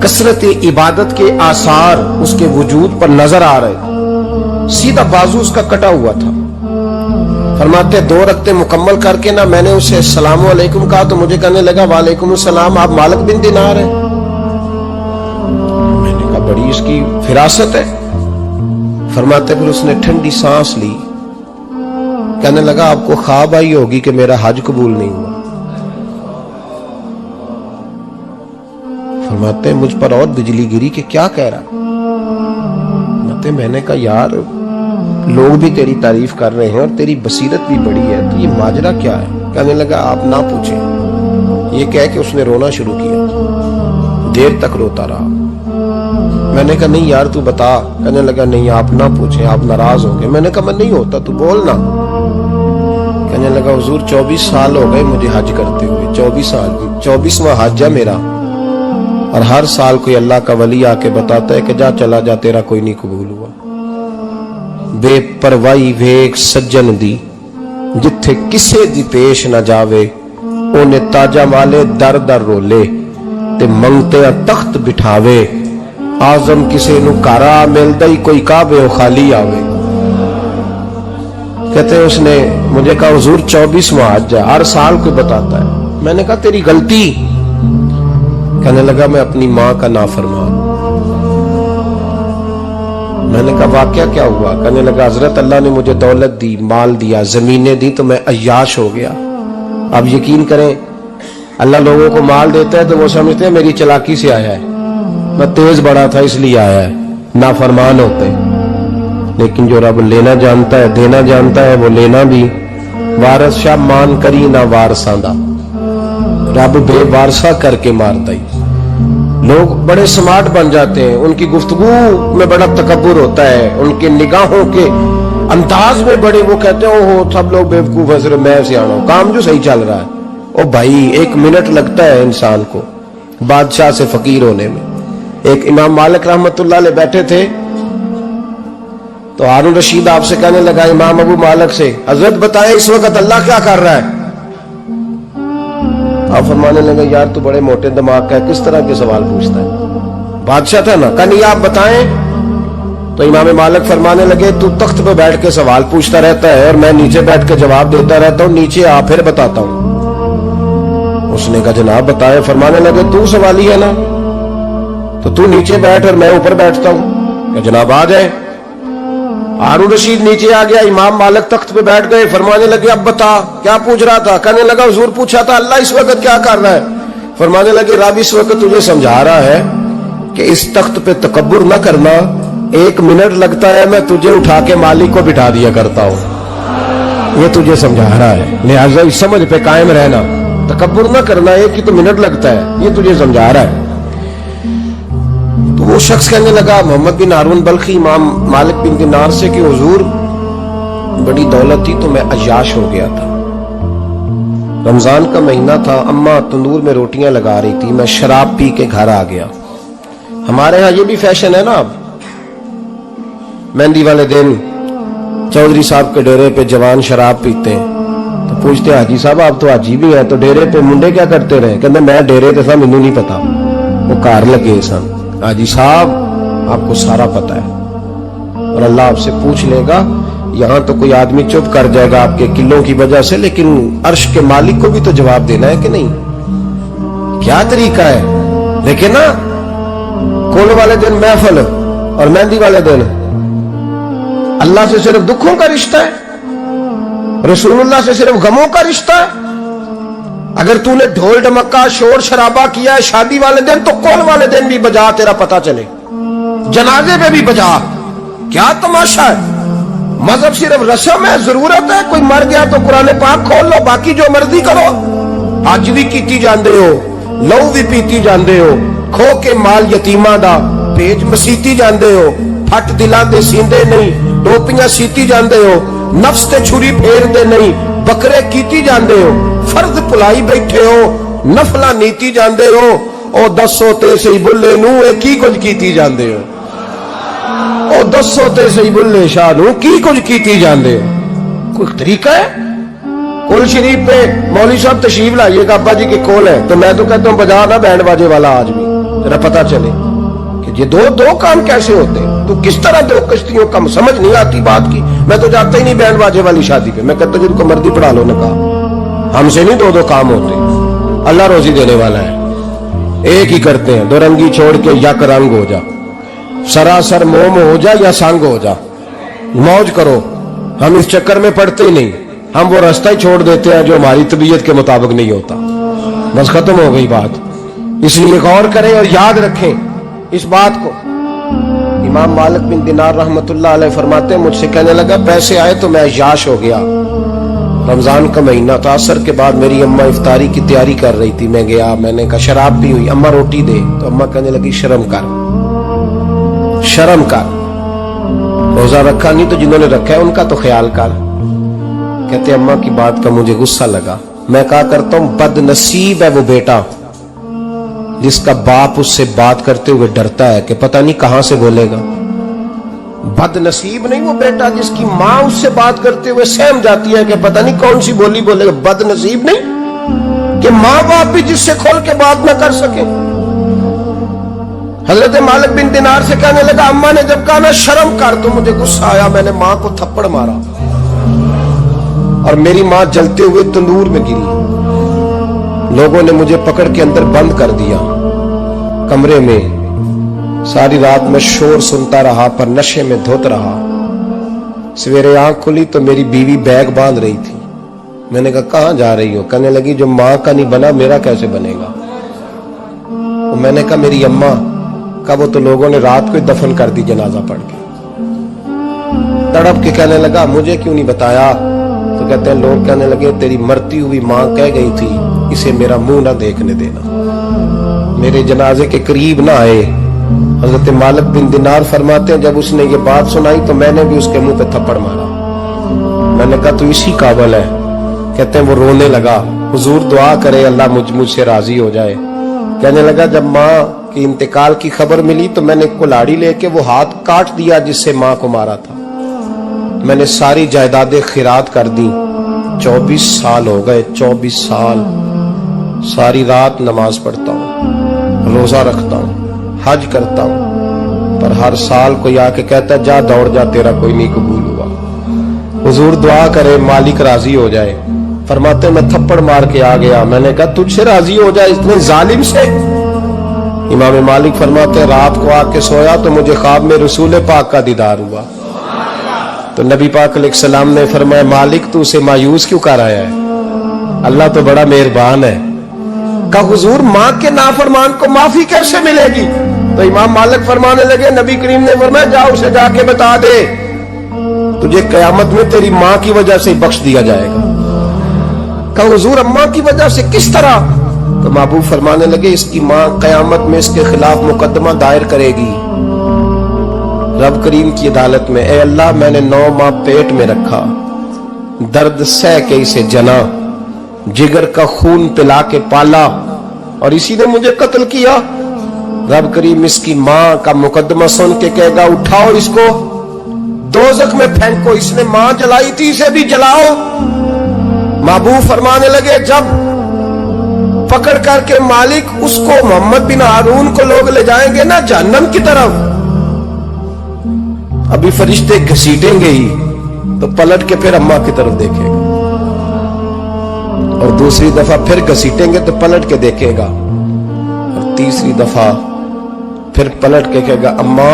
کثرت عبادت کے آثار اس کے وجود پر نظر آ رہے، سیدھا بازو اس کا کٹا ہوا تھا۔ فرماتے 2 رکعتیں مکمل کر کے نا میں نے اسے السلام علیکم کہا تو مجھے کہنے لگا وعلیکم السلام، آپ مالک بن دینار ہیں؟ میں نے کہا بڑی اس کی فراست ہے۔ فرماتے پھر اس نے ٹھنڈی سانس لی، کہنے لگا آپ کو خواب آئی ہوگی کہ میرا حج قبول نہیں ہوا۔ فرماتے مجھ پر اور بجلی گری کہ کیا کہہ رہا؟ فرماتے میں نے کہا یار لوگ بھی تیری تعریف کر رہے ہیں اور تیری بصیرت بھی بڑی ہے، تو یہ ماجرا کیا ہے؟ کہنے لگا آپ نہ پوچھیں۔ یہ کہہ کہ اس نے رونا شروع کیا، دیر تک روتا رہا۔ میں نے کہا نہیں یار تو بتا۔ کہنے لگا نہیں آپ نہ پوچھیں، آپ ناراض ہو گئے۔ میں نے کہا میں نہیں ہوتا، تو بولنا۔ کہنے لگا حضور 24 سال ہو گئے مجھے حج کرتے ہوئے، 24 سال، 24واں حج ہے میرا، اور ہر سال کوئی اللہ کا ولی آ کے بتاتا ہے کہ جا چلا جا تیرا کوئی نہیں قبول ہوا۔ بے پروائی ویک سجن دی جتھے کسے دی پیش نہ جاوے، اونے تاجا والے در در رولے تے منگتے تخت بٹھاوے، آزم کسے نو کارا ملدا ہی کوئی کعبے او خالی آوے۔ کہتے ہیں اس نے مجھے کہا حضور 24واں حج ہے، ہر سال کوئی بتاتا ہے۔ میں نے کہا تیری غلطی۔ کہنے لگا میں اپنی ماں کا نافرمان۔ میں نے کہا واقعہ کیا ہوا؟ کہنے لگا حضرت اللہ نے مجھے دولت دی، مال دیا، زمینیں دی، تو میں عیاش ہو گیا۔ اب یقین کریں اللہ لوگوں کو مال دیتا ہے تو وہ سمجھتے ہیں میری چلاکی سے آیا ہے، میں تیز بڑا تھا اس لیے آیا ہے، नाफरमान होते हैं। लेकिन जो रब लेना जानता है, देना जानता है, वो लेना भी। वारस शाह मान करी ना वारसा दा, रब बेवारसा करके मारता ही। लोग बड़े स्मार्ट बन जाते हैं, उनकी गुफ्तगू में बड़ा तकब्बुर होता है, उनके निगाहों के अंदाज में बड़े, वो कहते हैं ओहो सब लोग बेवकूफ है, सिर्फ मैं सियाना हूं, काम जो सही चल रहा है। ओ भाई, 1 मिनट लगता है इंसान को बादशाह से फकीर होने में। एक इमाम मालिक रहमतुल्लाह अलैह बैठे थे, तो हारून रशीद आपसे कहने लगा इमाम अबू मालिक से, हजरत बताए इस वक्त अल्लाह क्या कर रहा है? आप फरमाने लगे यार तू बड़े मोटे दिमाग का है, किस तरह के सवाल पूछता है? बादशाह था ना, कहा नहीं आप बताएं। तो इमाम मालिक फरमाने लगे तू तख्त पे बैठ के सवाल पूछता रहता है और मैं नीचे बैठ के जवाब देता रहता हूं, नीचे आ फिर बताता हूं। उसने कहा जनाब बताए। फरमाने लगे तू सवाली है ना, तो तू नीचे बैठ और मैं ऊपर बैठता हूं। जनाब आ जाए। हारून रशीद नीचे आ गया, इमाम मालिक तख्त पे बैठ गए। फरमाने लगे अब बता क्या पूछ रहा था? कहने लगा हुजूर पूछा था अल्लाह इस वक्त क्या कर रहा है? फरमाने लगे रब इस वक्त तुझे समझा रहा है कि इस तख्त पे तकब्बुर न करना, 1 मिनट लगता है मैं तुझे उठा के मालिक को बिठा दिया करता हूं, ये तुझे समझा रहा है। लिहाजा इस समझ पे कायम रहना, तकब्बुर न करना, 1 ही तो मिनट लगता है, ये तुझे समझा रहा है। तो वो शख्स कहने लगा मोहम्मद बिन हारून बल्खी इमाम मालिक बिन दिनार से कि हुजूर बड़ी दौलत थी तो मैं अय्याश हो गया था। रमजान का महीना था, अम्मा तंदूर में रोटियां लगा रही थी, मैं शराब पी के घर आ गया। हमारे यहाँ ये भी फैशन है ना, अब मेहंदी वाले दिन चौधरी साहब के डेरे पे जवान शराब पीते हैं, तो पूछते हाजी साहब आप तो हाजी भी हैं, तो डेरे पे मुंडे क्या करते रहे? कहते मैं डेरे ते था, मैनू नहीं पता, वो कार लगे सन। हाजी साहब आपको सारा पता है और अल्लाह आपसे पूछ लेगा। यहां तो कोई आदमी चुप कर जाएगा आपके किलों की वजह से, लेकिन अर्श के मालिक को भी तो जवाब देना है कि नहीं? क्या तरीका है? लेकिन ना कोल वाले दिन महफिल और मेहंदी वाले दिन अल्लाह से सिर्फ दुखों का रिश्ता है, रसूलुल्लाह से सिर्फ गमों का रिश्ता है। अगर तूने ढोल ढमक्का शोर शराबा किया है शादी वाले दिन, तो कौन वाले दिन भी बजा, तेरा पता चले, जनाजे पे भी बजा। क्या तमाशा है? मजहब सिर्फ रस्म है, जरूरत है, कोई मर गया तो कुरान पाक खोल लो, बाकी जो मर्जी करो। आज भी कीती जांदे हो, लहू भी पीती जांदे हो, खो के माल यतीमा दा भेज मसीती जांदे हो, फट दिलां दे सींदे नहीं, टोपियां सीती जांदे हो, नफ्स ते छुरी फेरदे नहीं, बकरे कीती जांदे हो, फर्ज भुलाई बैठे हो, नफला नीती जांदे हो। ओ दसो ते सही बुल्ले नू ए की कुछ कीती जांदे हो? ओ दसो ते सही बुल्ले शाह नू की कुछ कीती जांदे हो? कोई तरीका है? कुल शरीफ पे मौलवी साहब तशरीफ लाइएगा, अब्बा जी के कोल है, तो मैं तो कहता हूँ बजा ना बैंड बाजे वाला आज भी, जरा पता चले कि ये दो काम कैसे होते हैं। तो किस तरह 2 कश्तियों का समझ नहीं आती बात की। मैं तो जाता ही नहीं बैंड बाजे वाली शादी पे, मैं कहता जिनको मर्जी पढ़ा लो ना, कहा हमसे नहीं 2 काम होते, अल्लाह रोजी देने वाला है, एक ही करते हैं। 2 रंगी छोड़ के यक रंग हो जा, सरासर मोम हो जा या संग हो जा, मौज करो। हम इस चक्कर में पड़ते ही नहीं, हम वो रास्ता ही छोड़ देते हैं जो हमारी तबीयत के मुताबिक नहीं होता। बस खत्म हो गई बात। इसलिए गौर करें और याद रखें इस बात को। इमाम मालिक बिन दिनार रहमतुल्लाह अलैह फरमाते हैं मुझसे कहने लगा पैसे आए तो मैं अय्याश हो गया। रमजान का महीना था, असर के बाद मेरी अम्मा इफ्तारी की तैयारी कर रही थी, मैं गया, मैंने कहा शराब पी हुई, अम्मा रोटी दे, तो अम्मा कहने लगी शर्म कर, शर्म कर, रोजा रखा नहीं तो जिन्होंने रखा है उनका तो ख्याल कर। कहते अम्मा की बात का मुझे गुस्सा लगा। मैं कहा करता हूं बदनसीब है वो बेटा जिसका बाप उससे बात करते हुए डरता है कि पता नहीं कहां से बोलेगा। बदनसीब नहीं वो बेटा जिसकी मां उससे बात करते हुए सहम जाती है कि पता नहीं कौन सी बोली बोलेगा। बदनसीब नहीं कि मां बाप भी जिससे खोल के बात ना कर सके। हजरत मालिक बिन दिनार से कहने लगा अम्मा ने जब कहा ना शर्म कर, तो मुझे गुस्सा आया, मैंने मां को थप्पड़ मारा और मेरी मां जलते हुए तंदूर में गिरी। लोगों ने मुझे पकड़ के अंदर बंद कर दिया कमरे में। सारी रात मैं शोर सुनता रहा पर नशे में धुत रहा। सवेरे आंख खुली तो मेरी बीवी बैग बांध रही थी। मैंने कहा कहां जा रही हो? कहने लगी जो मां का नहीं बना मेरा कैसे बनेगा। तो मैंने कहा मेरी अम्मा। कहा वो तो लोगों ने रात को ही दफन कर दी जनाजा पढ़ के। तड़प के कहने लगा मुझे क्यों नहीं बताया? तो कहते हैं लोग कहने लगे तेरी मरती हुई मां कह गई थी इसे मेरा मुंह ना देखने देना, मेरे जनाजे के करीब ना आए। हजरत मालिक बिन दिनार फरमाते हैं जब उसने ये बात सुनाई तो मैंने भी उसके मुंह पे थप्पड़ मारा। मैंने कहा तू इसी काबिल है। कहते हैं वो रोने लगा, हुजूर दुआ करे अल्लाह मुझसे राजी हो जाए। कहने लगा जब माँ की इंतकाल की खबर मिली तो मैंने कुल्हाड़ी लेके वो हाथ काट दिया जिससे माँ को मारा था। मैंने सारी जायदादें खिरात कर दी। 24 साल हो गए, 24 साल सारी रात नमाज पढ़ता हूँ, रोजा रखता हूँ, हज करता हूँ, पर हर साल कोई आके कहता जा दौड़ जा तेरा कोई नहीं कबूल हुआ। हुजूर दुआ करे मालिक राजी हो जाए। फरमाते मैं थप्पड़ मार के आ गया। मैंने कहा तुझसे राजी हो जाए इतने जालिम से? इमाम मालिक फरमाते रात को आके सोया तो मुझे ख्वाब में रसूल पाक का दीदार हुआ। तो नबी पाक अलैहिस्सलाम ने फरमाया मालिक तू उसे मायूस क्यों कर आया है? अल्लाह तो बड़ा मेहरबान है। कहा हुजूर माँ के नाफरमान को माफी कैसे मिलेगी? तो इमाम मालिक फरमाने लगे नबी करीम ने फरमाया जाओ उसे जाके बता दे तुझे कयामत में तेरी माँ की वजह से बख्श दिया जाएगा। कहा हुजूर अम्मा की वजह से किस तरह? तो महबूब फरमाने लगे इसकी माँ कयामत में इसके खिलाफ मुकदमा दायर करेगी रब करीम की अदालत में। ए अल्लाह मैंने 9 माह पेट में रखा, दर्द सह के इसे जना, जिगर का खून पिला के पाला और इसी ने मुझे कत्ल किया। रब करीम इसकी माँ का मुकदमा सुन के कहेगा उठाओ इसको दोज़ख में फेंको, इसने माँ जलाई थी इसे भी जलाओ। महबूब फरमाने लगे जब पकड़ करके मालिक उसको मोहम्मद बिन हारून को लोग ले जाएंगे ना जहन्नम की तरफ, अभी फरिश्ते घसीटेंगे ही तो पलट के फिर अम्मा की तरफ देखेगा और दूसरी दफा फिर घसीटेंगे तो पलट के देखेगा और तीसरी दफा फिर पलट के कहेगा अम्मा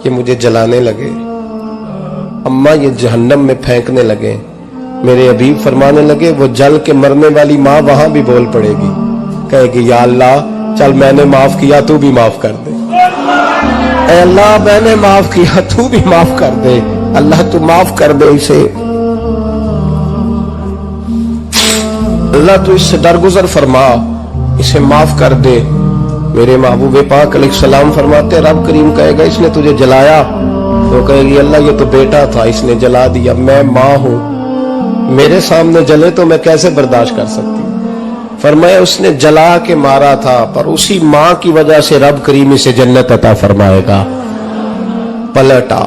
ये मुझे जलाने लगे, अम्मा ये जहन्नम में फेंकने लगे। मेरे हबीब फरमाने लगे वो जल के मरने वाली माँ वहां भी बोल पड़ेगी, कहेगी या अल्लाह चल मैंने माफ किया तू भी माफ कर दे। ऐ अल्लाह मैंने माफ किया तू भी माफ कर दे, अल्लाह तू माफ कर दे इसे, अल्लाह तू इससे दरगुजर फरमा, इसे माफ कर दे। मेरे महबूब पाक अलैहिस्सलाम फरमाते रब करीम कहेगा इसने तुझे जलाया, तो कहेगी अल्लाह ये तो बेटा था इसने जला दिया, मैं माँ हूं, मेरे सामने जले तो मैं कैसे बर्दाश्त कर सकती। फरमाया उसने जला के मारा था पर उसी माँ की वजह से रब करीम इसे जन्नत अता फरमाएगा। पलटा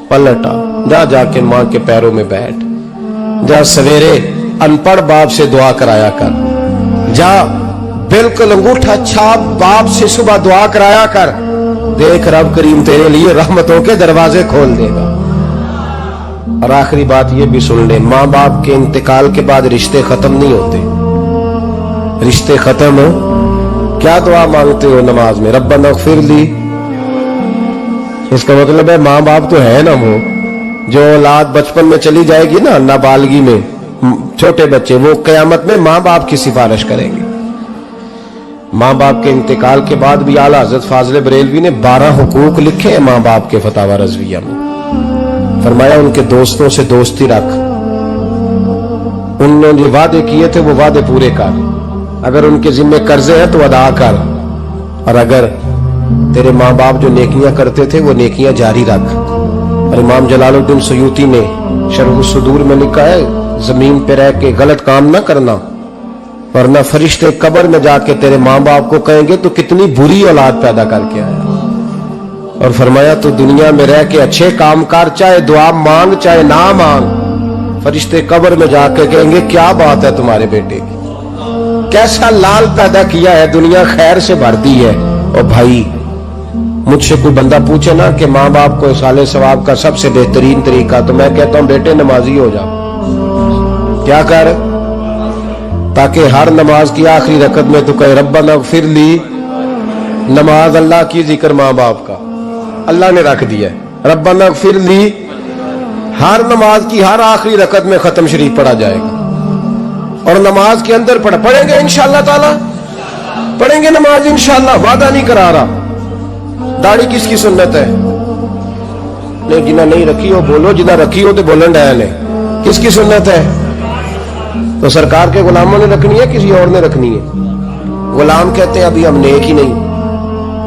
पलटा जा जाके माँ के पैरों में बैठ, जा सवेरे अनपढ़ बाप से दुआ कराया कर, जा बिल्कुल अंगूठा छाप बाप से सुबह दुआ कराया कर, देख रब करीम तेरे लिए रहमतों के दरवाजे खोल देगा। और आखिरी बात ये भी सुन ले, माँ बाप के इंतकाल के बाद रिश्ते खत्म नहीं होते। रिश्ते खत्म हो क्या दुआ मांगते हो नमाज में? रब्बना इग़फिरली। इसका मतलब है माँ बाप तो है ना, वो जो औलाद बचपन में चली जाएगी ना नाबालगी में, छोटे बच्चे, वो कयामत में माँ बाप की सिफारिश करेंगे। माँ बाप के इंतकाल के बाद भी आला हज़रत फाज़िल बरेलवी ने 12 हुकूक लिखे हैं माँ बाप के फतावा रज़विया में। फरमाया उनके दोस्तों से दोस्ती रख, उन्होंने जो वादे किए थे वो वादे पूरे कर, अगर उनके जिम्मे कर्जे हैं तो अदा कर, और अगर तेरे माँ बाप जो नेकियां करते थे वो नेकियां जारी रख। और इमाम जलालुद्दीन सुयूती ने शरह सुदूर में लिखा है जमीन पे रह के गलत काम ना करना, वरना फरिश्ते कब्र में जाके तेरे माँ बाप को कहेंगे तो कितनी बुरी औलाद पैदा करके आया। और फरमाया तो दुनिया में रह के अच्छे काम कर, चाहे दुआ मांग चाहे ना मांग, फरिश्ते कब्र में जाके कहेंगे क्या बात है तुम्हारे बेटे की, कैसा लाल पैदा किया है, दुनिया खैर से भर दी है। और भाई मुझसे कोई बंदा पूछे ना कि माँ बाप को इसाले सवाब का सबसे बेहतरीन तरीका, तो मैं कहता हूं बेटे नमाजी हो जाओ। क्या कर, ताकि हर नमाज की आखिरी रकत में तो कहे रब्बना इग़फिरली। नमाज अल्लाह की, जिक्र माँ बाप का, अल्लाह ने रख दिया है रब्बना इग़फिरली। हर नमाज की हर आखिरी रकत में खत्म शरीफ पढ़ा जाएगा, और नमाज के अंदर पढ़ेंगे इंशाअल्लाह ताला, पढ़ेंगे नमाज इंशाअल्लाह, वादा नहीं करा रहा। दाढ़ी किसकी सुन्नत है? नहीं, जिन्हें नहीं रखी हो बोलो, जिन्हें रखी हो तो बोलन डाया ने। किसकी सुन्नत है? तो सरकार के गुलामों ने रखनी है, किसी और ने रखनी है? गुलाम कहते हैं अभी हम नेक ही नहीं,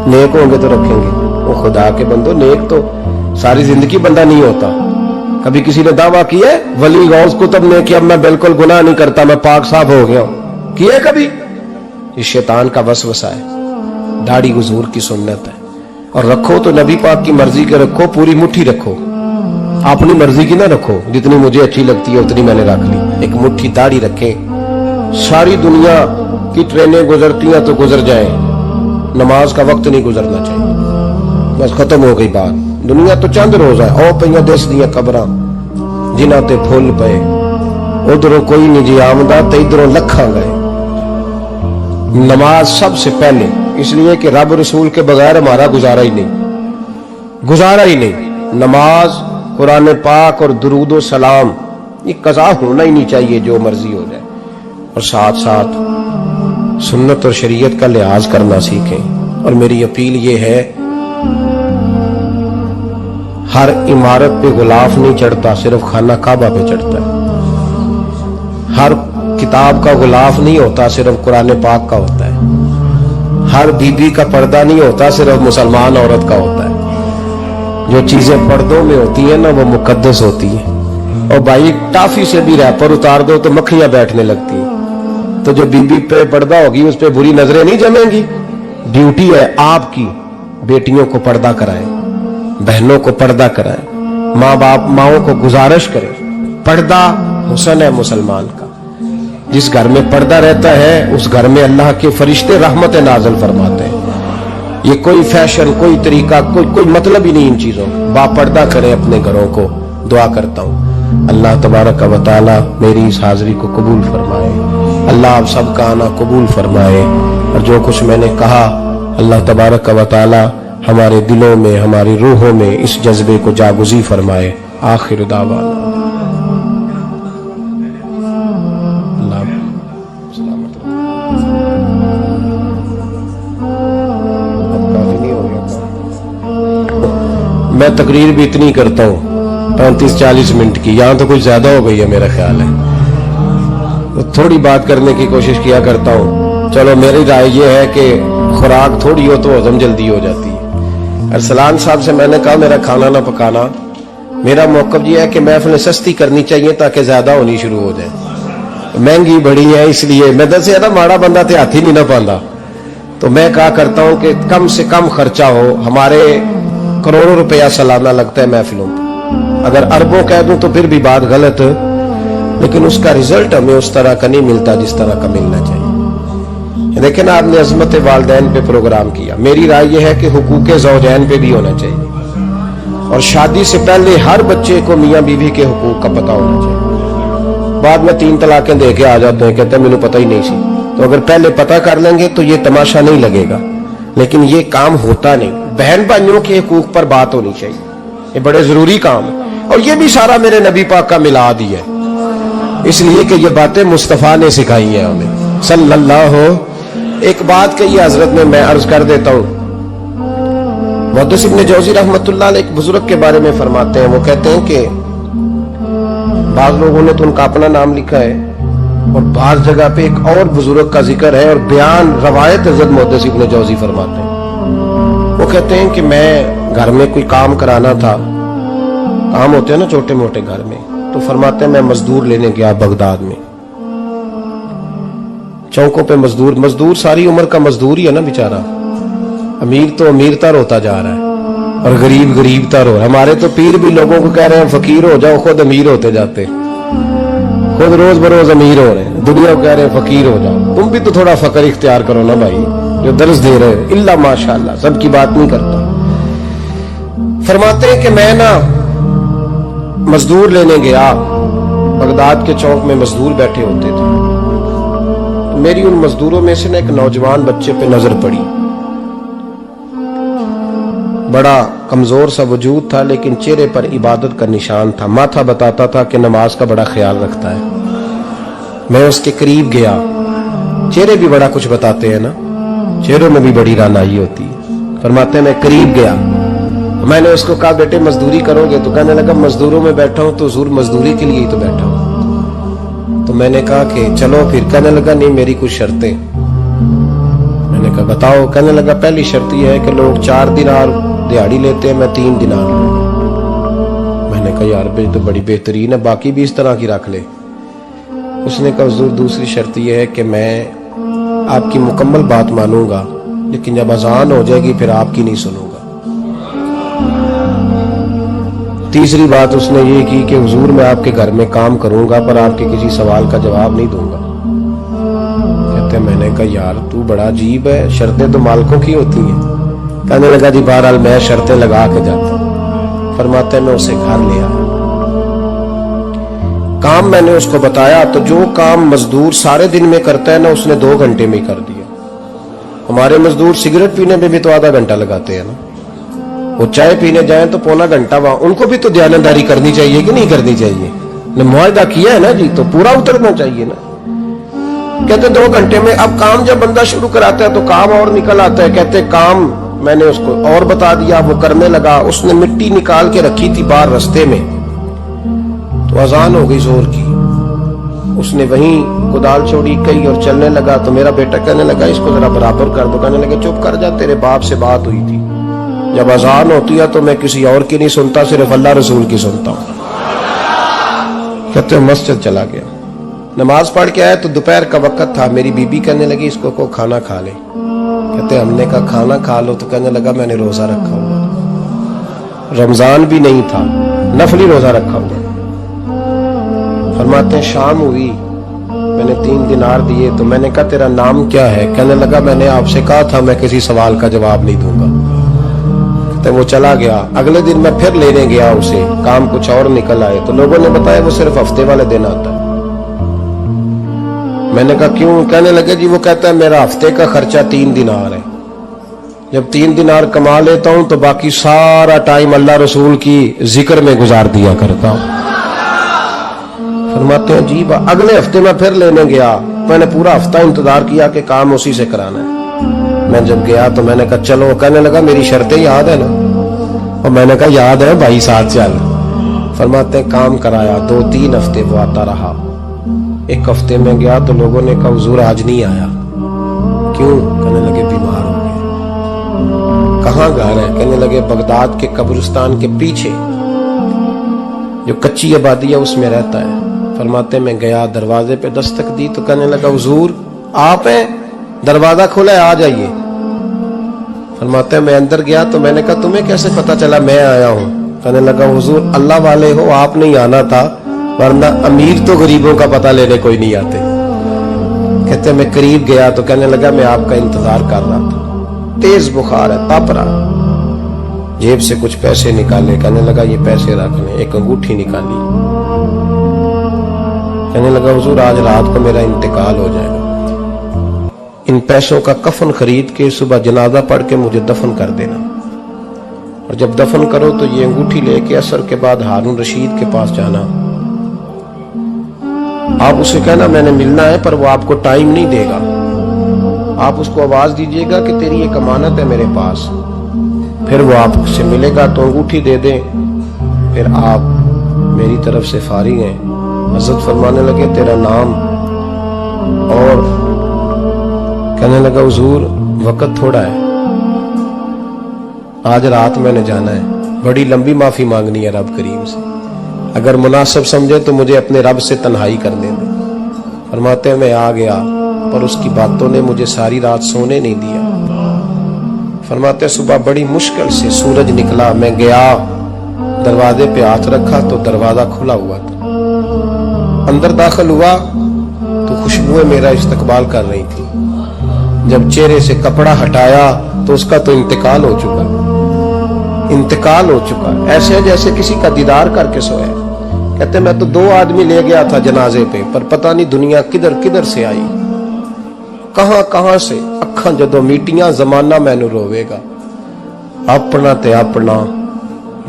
नेक होंगे तो रखेंगे। वो खुदा के बंदो, नेक तो सारी जिंदगी बंदा नहीं होता। कभी किसी ने दावा किया है वली गौस कुतुब ने कि अब मैं बिल्कुल गुनाह नहीं करता, मैं पाक साफ हो गया? किया है कभी? ये शैतान का वसवसा है। दाढ़ी हुजूर की सुन्नत है, और रखो तो नबी पाक की मर्जी के रखो, पूरी मुट्ठी रखो, अपनी मर्जी की ना रखो। जितनी मुझे अच्छी लगती है उतनी मैंने रख ली। एक मुट्ठी दाढ़ी रखें। सारी दुनिया की ट्रेनें गुजरती हैं तो गुजर जाए, नमाज का वक्त नहीं गुजरना चाहिए। बस खत्म हो गई बात। दुनिया तो चंद रोज है, ओ पईयां दस दियां कबरां जिन्हां ते फुल पे, उधरों कोई नहीं जी आमदा ते इधरों लखां गए। नमाज सबसे पहले, इसलिए कि रब रसूल के बगैर हमारा गुजारा ही नहीं, गुजारा ही नहीं। नमाज, कुरान पाक और दुरूद व सलाम, ये कज़ा होना ही नहीं चाहिए, जो मर्जी हो जाए। और साथ साथ सुन्नत और शरीयत का लिहाज करना सीखें। और मेरी अपील ये है, हर इमारत पे गुलाफ नहीं चढ़ता, सिर्फ खाना काबा पे चढ़ता है। हर किताब का गुलाफ नहीं होता, सिर्फ कुरान पाक का होता है। हर बीबी का पर्दा नहीं होता, सिर्फ मुसलमान औरत का होता है। जो चीजें पर्दों में होती है ना, वो मुकद्दस होती है। और भाई टाफी से भी रैपर उतार दो तो मक्खियां बैठने लगती हैं। तो जो बीबी पे पर्दा होगी उस पर बुरी नजरें नहीं जमेंगी। ड्यूटी है आपकी, बेटियों को पर्दा कराएं, बहनों को पर्दा कराएं, माँ बाप माओं को गुजारिश करें। पर्दा हुस्न है मुसलमान का। जिस घर में पर्दा रहता है उस घर में अल्लाह के फरिश्ते रहमत नाज़िल फरमाते हैं। ये कोई फैशन, कोई तरीका, कोई मतलब ही नहीं इन चीजों। बापर्दा करें अपने घरों को। दुआ करता हूँ अल्लाह तबारक व तआला मेरी इस हाजिरी को कबूल फरमाए। अल्लाह आप सबका आना कबूल फरमाए। और जो कुछ मैंने कहा, अल्लाह तबारक व तआला हमारे दिलों में, हमारी रूहों में इस जज्बे को जागुज़ी फरमाए। आखिर दावाना मैं तकरीर भी इतनी करता हूँ 35-40 मिनट की, यहां तो कुछ ज्यादा हो गई है मेरा ख्याल है, तो थोड़ी बात करने की कोशिश किया करता हूँ। चलो मेरी राय ये है कि खुराक थोड़ी हो तो हजम जल्दी हो जाती है। अरसलान साहब से मैंने कहा मेरा खाना ना पकाना। मेरा मौक़िफ़ ये है कि महफिलें सस्ती करनी चाहिए ताकि ज्यादा होनी शुरू हो जाए। महंगी बड़ी है इसलिए मैं दस ज्यादा माड़ा बंदा तो हाथ ही नहीं ना पाता। तो मैं कहा करता हूँ कि कम से कम खर्चा हो। हमारे करोड़ों रुपया सालाना लगता है महफिलों पर। अगर अरबों कह दूं तो फिर भी बात गलत, लेकिन उसका रिजल्ट हमें उस तरह का नहीं मिलता जिस तरह का मिलना चाहिए। देखें ना, आपने अज़मत वालिदैन पे प्रोग्राम किया। मेरी राय यह है कि हुकूक ज़ौजैन पे भी होना चाहिए। और शादी से पहले हर बच्चे को मियाँ बीवी के हुकूक का पता होना चाहिए। बाद में 3 तलाकें दे के आ जाते हैं, कहते हैं मैंने पता ही नहीं सी। तो अगर पहले पता कर लेंगे तो ये तमाशा नहीं लगेगा, लेकिन ये काम होता नहीं। बहन भाइयों के हुकूक पर बात होनी चाहिए, ये बड़े जरूरी काम है। और ये भी सारा मेरे नबी पाक का मिलाद ही है, इसलिए कि ये बातें मुस्तफ़ा ने सिखाई हैं हमें सल्लल्लाहु। एक बात कही हजरत ने, मैं अर्ज कर देता हूँ। मुहद्दिस इब्न जौज़ी रहमतुल्लाह अलैह एक बुजुर्ग के बारे में फरमाते हैं, वो कहते हैं कि बाज लोगों ने तो उनका अपना नाम लिखा है और बाज जगह पे एक और बुजुर्ग का जिक्र है, और बयान रवायत हज़रत मुहद्दिस इब्न जौज़ी फरमाते हैं। वो कहते हैं कि मैं घर में कोई काम कराना था, काम होते हैं ना छोटे मोटे घर में, तो फरमाते हैं मैं मजदूर लेने गया बगदाद में। चौकों पे मजदूर सारी उम्र का मजदूर ही है ना बेचारा। अमीर तो अमीरतर होता जा रहा है और गरीब गरीबतर हो रहा है। हमारे तो पीर भी लोगों को कह रहे हैं फकीर हो जाओ, खुद अमीर होते जाते, खुद रोज बरोज अमीर हो रहे हैं। दुनिया को कह रहे हैं फकीर हो जाओ। तुम भी तो थोड़ा फकर इख्तियार करो ना भाई, जो दर्ज दे रहे हैं। इल्ला माशाअल्लाह, सबकी बात नहीं करता। फरमाते हैं कि मैं ना मजदूर लेने गया, बगदाद के चौक में मजदूर बैठे होते थे। तो मेरी उन मजदूरों में से ना एक नौजवान बच्चे पे नजर पड़ी। बड़ा कमजोर सा वजूद था, लेकिन चेहरे पर इबादत का निशान था। माथा बताता था कि नमाज का बड़ा ख्याल रखता है। मैं उसके करीब गया। चेहरे भी बड़ा कुछ बताते हैं ना, चेहरों में भी बड़ी रानाई होती है। फरमाते हैं मैं करीब गया, मैंने उसको कहा बेटे मजदूरी करोगे? तो कहने लगा मजदूरों में बैठा हूं तो हुजूर मजदूरी के लिए ही तो बैठा हूं। तो मैंने कहा कि चलो फिर। कहने लगा नहीं मेरी कुछ शर्तें। मैंने कहा बताओ? कहने लगा पहली शर्त यह है कि लोग 4 दिनार दिहाड़ी लेते हैं, मैं 3 दिनार। मैंने कहा यार भाई तो बड़ी बेहतरीन है, बाकी भी इस तरह की रख ले। उसने कहा हुजूर दूसरी शर्त यह है कि मैं आपकी मुकम्मल बात मानूंगा, लेकिन जब अजान हो जाएगी फिर आपकी नहीं सुनूंगा। तीसरी बात उसने ये की कि हुजूर मैं आपके घर में काम करूंगा पर आपके किसी सवाल का जवाब नहीं दूंगा। कहते मैंने कहा यार तू बड़ा अजीब है, शर्तें तो मालिकों की होती हैं। कहने लगा जी बहरहाल मैं शर्तें लगा के जाता हूं। फरमाते मैं उसे घर ले आया, काम मैंने उसको बताया तो जो काम मजदूर सारे दिन में करता है ना उसने 2 घंटे में ही कर दिया। हमारे मजदूर सिगरेट पीने में भी तो आधा घंटा लगाते हैं ना, वो चाय पीने जाए तो पौना घंटा वहां। उनको भी तो दयानतदारी करनी चाहिए कि नहीं करनी चाहिए? ने मुआहदा किया है ना जी तो पूरा उतरना चाहिए ना। कहते 2 घंटे में। अब काम जब बंदा शुरू कराता है तो काम और निकल आता है। कहते काम मैंने उसको और बता दिया, वो करने लगा। उसने मिट्टी निकाल के रखी थी बाहर रास्ते में, तो अजान हो गई जोर की। उसने वहीं कुदाल छोड़ी कही और चलने लगा। तो मेरा बेटा कहने लगा इसको जरा बराबर कर दो। कहने लगे चुप कर जा, तेरे बाप से बात हुई थी, जब अजान होती है तो मैं किसी और की नहीं सुनता, सिर्फ अल्लाह रसूल की सुनता हूं। कहते मस्जिद चला गया, नमाज पढ़ के आया तो दोपहर का वक्त था। मेरी बीबी कहने लगी इसको को खाना खा ले। कहते हमने कहा खाना खा लो। तो कहने लगा मैंने रोजा रखा हुआ, रमजान भी नहीं था, नफली रोजा रखा हुआ। फरमाते हैं शाम हुई, मैंने 3 दिनार दिए तो मैंने कहा तेरा नाम क्या है? कहने लगा मैंने आपसे कहा था मैं किसी सवाल का जवाब नहीं दूंगा। तो वो चला गया। अगले दिन मैं फिर लेने गया उसे, काम कुछ और निकल आए तो लोगों ने बताया वो सिर्फ हफ्ते वाले दिन आता है। मैंने कहा क्यों? कहने लगे जी वो कहता है मेरा हफ्ते का खर्चा 3 दिनार है, जब 3 दिनार कमा लेता हूं तो बाकी सारा टाइम अल्लाह रसूल की जिक्र में गुजार दिया करता हूं। फरमाते हैं जी अगले हफ्ते में फिर लेने गया, मैंने पूरा हफ्ता इंतजार किया कि काम उसी से कराना है। मैं जब गया तो मैंने कहा चलो। कहने लगा मेरी शर्तें याद है ना? और मैंने कहा याद है भाई साथ चल। फरमाते हैं काम कराया, 2-3 हफ्ते वो आता रहा। 1 हफ्ते में गया तो लोगों ने कहा हुजूर आज नहीं आया। क्यों? कहने लगे बीमार हो गए। कहाँ घर है? कहने लगे बगदाद के कब्रिस्तान के पीछे जो कच्ची आबादी है उसमें रहता है। फरमाते मैं गया, दरवाजे पे दस्तक दी तो कहने लगा हुजूर आप हैं? दरवाजा खोला है, आ जाइए। फरमाते मैं अंदर गया तो मैंने कहा तुम्हें कैसे पता चला मैं आया हूं? कहने लगा हुजूर अल्लाह वाले हो, आप नहीं आना था, वरना अमीर तो गरीबों का पता लेने कोई नहीं आते। कहते मैं करीब गया तो कहने लगा मैं आपका इंतजार कर रहा था, तेज बुखार है, तप रहा। जेब से कुछ पैसे निकाले, कहने लगा ये पैसे रख लें। एक अंगूठी निकाली, कहने लगा हुजूर आज रात को मेरा इंतकाल हो जाएगा, इन पैसों का कफन खरीद के सुबह जनाजा पढ़ के मुझे दफन कर देना, और जब दफन करो तो ये अंगूठी लेके असर के बाद हारून रशीद के पास जाना। आप उसे कहना मैंने मिलना है पर वो आपको टाइम नहीं देगा, आप उसको आवाज दीजिएगा कि तेरी एक अमानत है मेरे पास, फिर वो आपसे मिलेगा तो अंगूठी दे दें, फिर आप मेरी तरफ से फारिग हैं। हज़रत फरमाने लगे तेरा नाम? और कहने लगा हुजूर वक्त थोड़ा है, आज रात मैंने जाना है, बड़ी लंबी माफी मांगनी है रब करीम से, अगर मुनासिब समझे तो मुझे अपने रब से तन्हाई करने दे। फरमाते हैं मैं आ गया पर उसकी बातों ने मुझे सारी रात सोने नहीं दिया। फरमाते सुबह बड़ी मुश्किल से सूरज निकला, मैं गया दरवाजे पे हाथ रखा तो दरवाजा खुला हुआ था, अंदर दाखिल हुआ तो खुशबुएं मेरा इस्तकबाल कर रही थी। जब चेहरे से कपड़ा हटाया तो उसका तो इंतकाल हो चुका, इंतकाल हो चुका, ऐसे जैसे किसी का दीदार करके सोया। कहते मैं तो 2 आदमी ले गया था जनाजे पे, पर पता नहीं दुनिया किधर किधर से आई, कहां कहां से। अखां जदों मीटियां जमाना मैनू रोवेगा, अपना ते अपना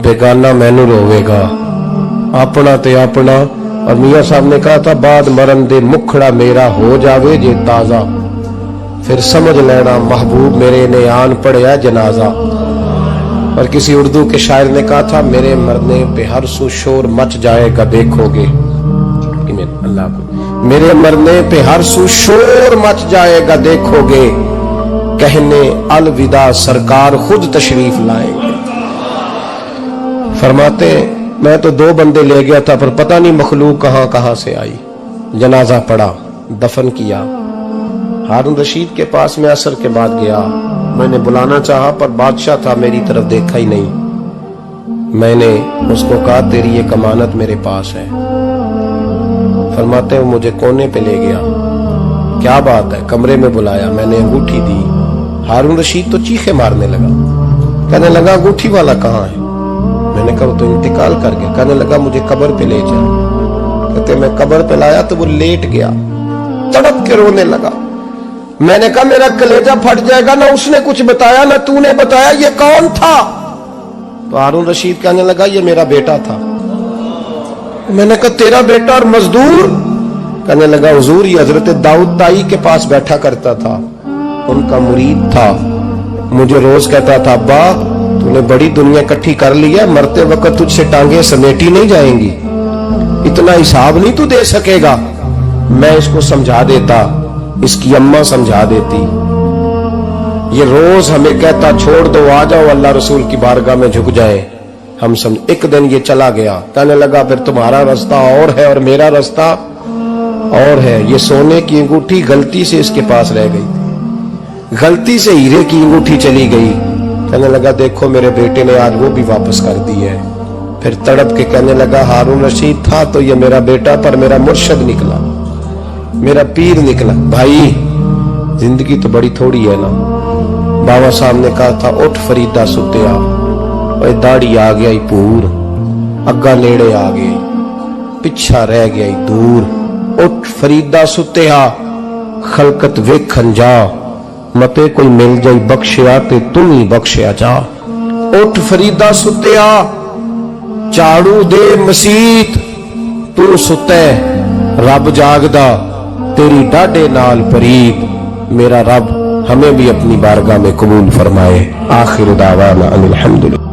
बेगाना मैनू रोवेगा, अपना ते अपना। और मियां साहब ने कहा था बाद मरन दे मुखड़ा मेरा हो जावे जे ताजा, फिर समझ लेना महबूब मेरे ने आन पढ़िया जनाजा। और किसी उर्दू के शायर ने कहा था, मेरे मरने पे हर सू शोर मच जाएगा देखोगे। अल्लाह को, मेरे मरने पे हर सू शोर मच जाएगा देखोगे, कहने अलविदा सरकार खुद तशरीफ लाएंगे। फरमाते मैं तो 2 बंदे ले गया था, पर पता नहीं मखलूक कहां कहां से आई। जनाजा पड़ा, दफन किया। हारून रशीद के पास में असर के बाद गया, मैंने बुलाना चाहा पर बादशाह था, मेरी तरफ देखा ही नहीं। मैंने उसको कहा तेरी एक अमानत मेरे पास है। फरमाते वो मुझे कोने पे ले गया, क्या बात है, कमरे में बुलाया, मैंने अंगूठी दी। हारून रशीद तो चीखे मारने लगा, कहने लगा अंगूठी वाला कहाँ है? मैंने कहा तो इंतकाल कर गया। कहने लगा मुझे कब्र पे ले जा। कहते मैं कब्र पे लाया तो वो लेट गया, तड़प के रोने लगा। मैंने कहा मेरा कलेजा फट जाएगा, ना उसने कुछ बताया ना तूने बताया, ये कौन था? तो हारून रशीद कहने लगा ये मेरा बेटा था। मैंने कहा तेरा बेटा और मजदूर? कहने लगा हुजूर ये हजरत दाऊद ताई के पास बैठा करता था, उनका मुरीद था, मुझे रोज कहता था अब्बा तूने बड़ी दुनिया इकट्ठी कर ली है, मरते वक्त तुझसे टांगे समेटी नहीं जाएंगी, इतना हिसाब नहीं तू दे सकेगा। मैं इसको समझा देता, इसकी अम्मा समझा देती। ये रोज हमें कहता छोड़ दो आ जाओ अल्लाह रसूल की बारगाह में झुक जाए, हम समझ। एक दिन ये चला गया, कहने लगा फिर तुम्हारा रास्ता और है और मेरा रास्ता और है। ये सोने की अंगूठी गलती से इसके पास रह गई, गलती से हीरे की अंगूठी चली गई। कहने लगा देखो मेरे बेटे ने आज वो भी वापस कर दी है। फिर तड़प के कहने लगा हारून रशीद था तो ये मेरा बेटा, पर मेरा मुर्शद निकला, मेरा पीर निकला। भाई जिंदगी तो बड़ी थोड़ी है ना। बाबा साहब ने कहा था उठ फरीदा सुत्या, और दाढ़ी आ गया पूर, अग्गा नेड़े आ गई, पिछा रह गया दूर। उठ फरीदा सुत्या खलकत वेखन जा, मते कोई मिल जाई बख्शिया ते तुम ही बख्शिया जा। उठ फरीदा सुत्या झाड़ू दे मसीत, तू सुते रब जागदा तेरी डाडे नाल परीत। मेरा रब हमें भी अपनी बारगाह में कबूल फरमाए। आखिर दावाना अनिल हम्दुलिल्लाह।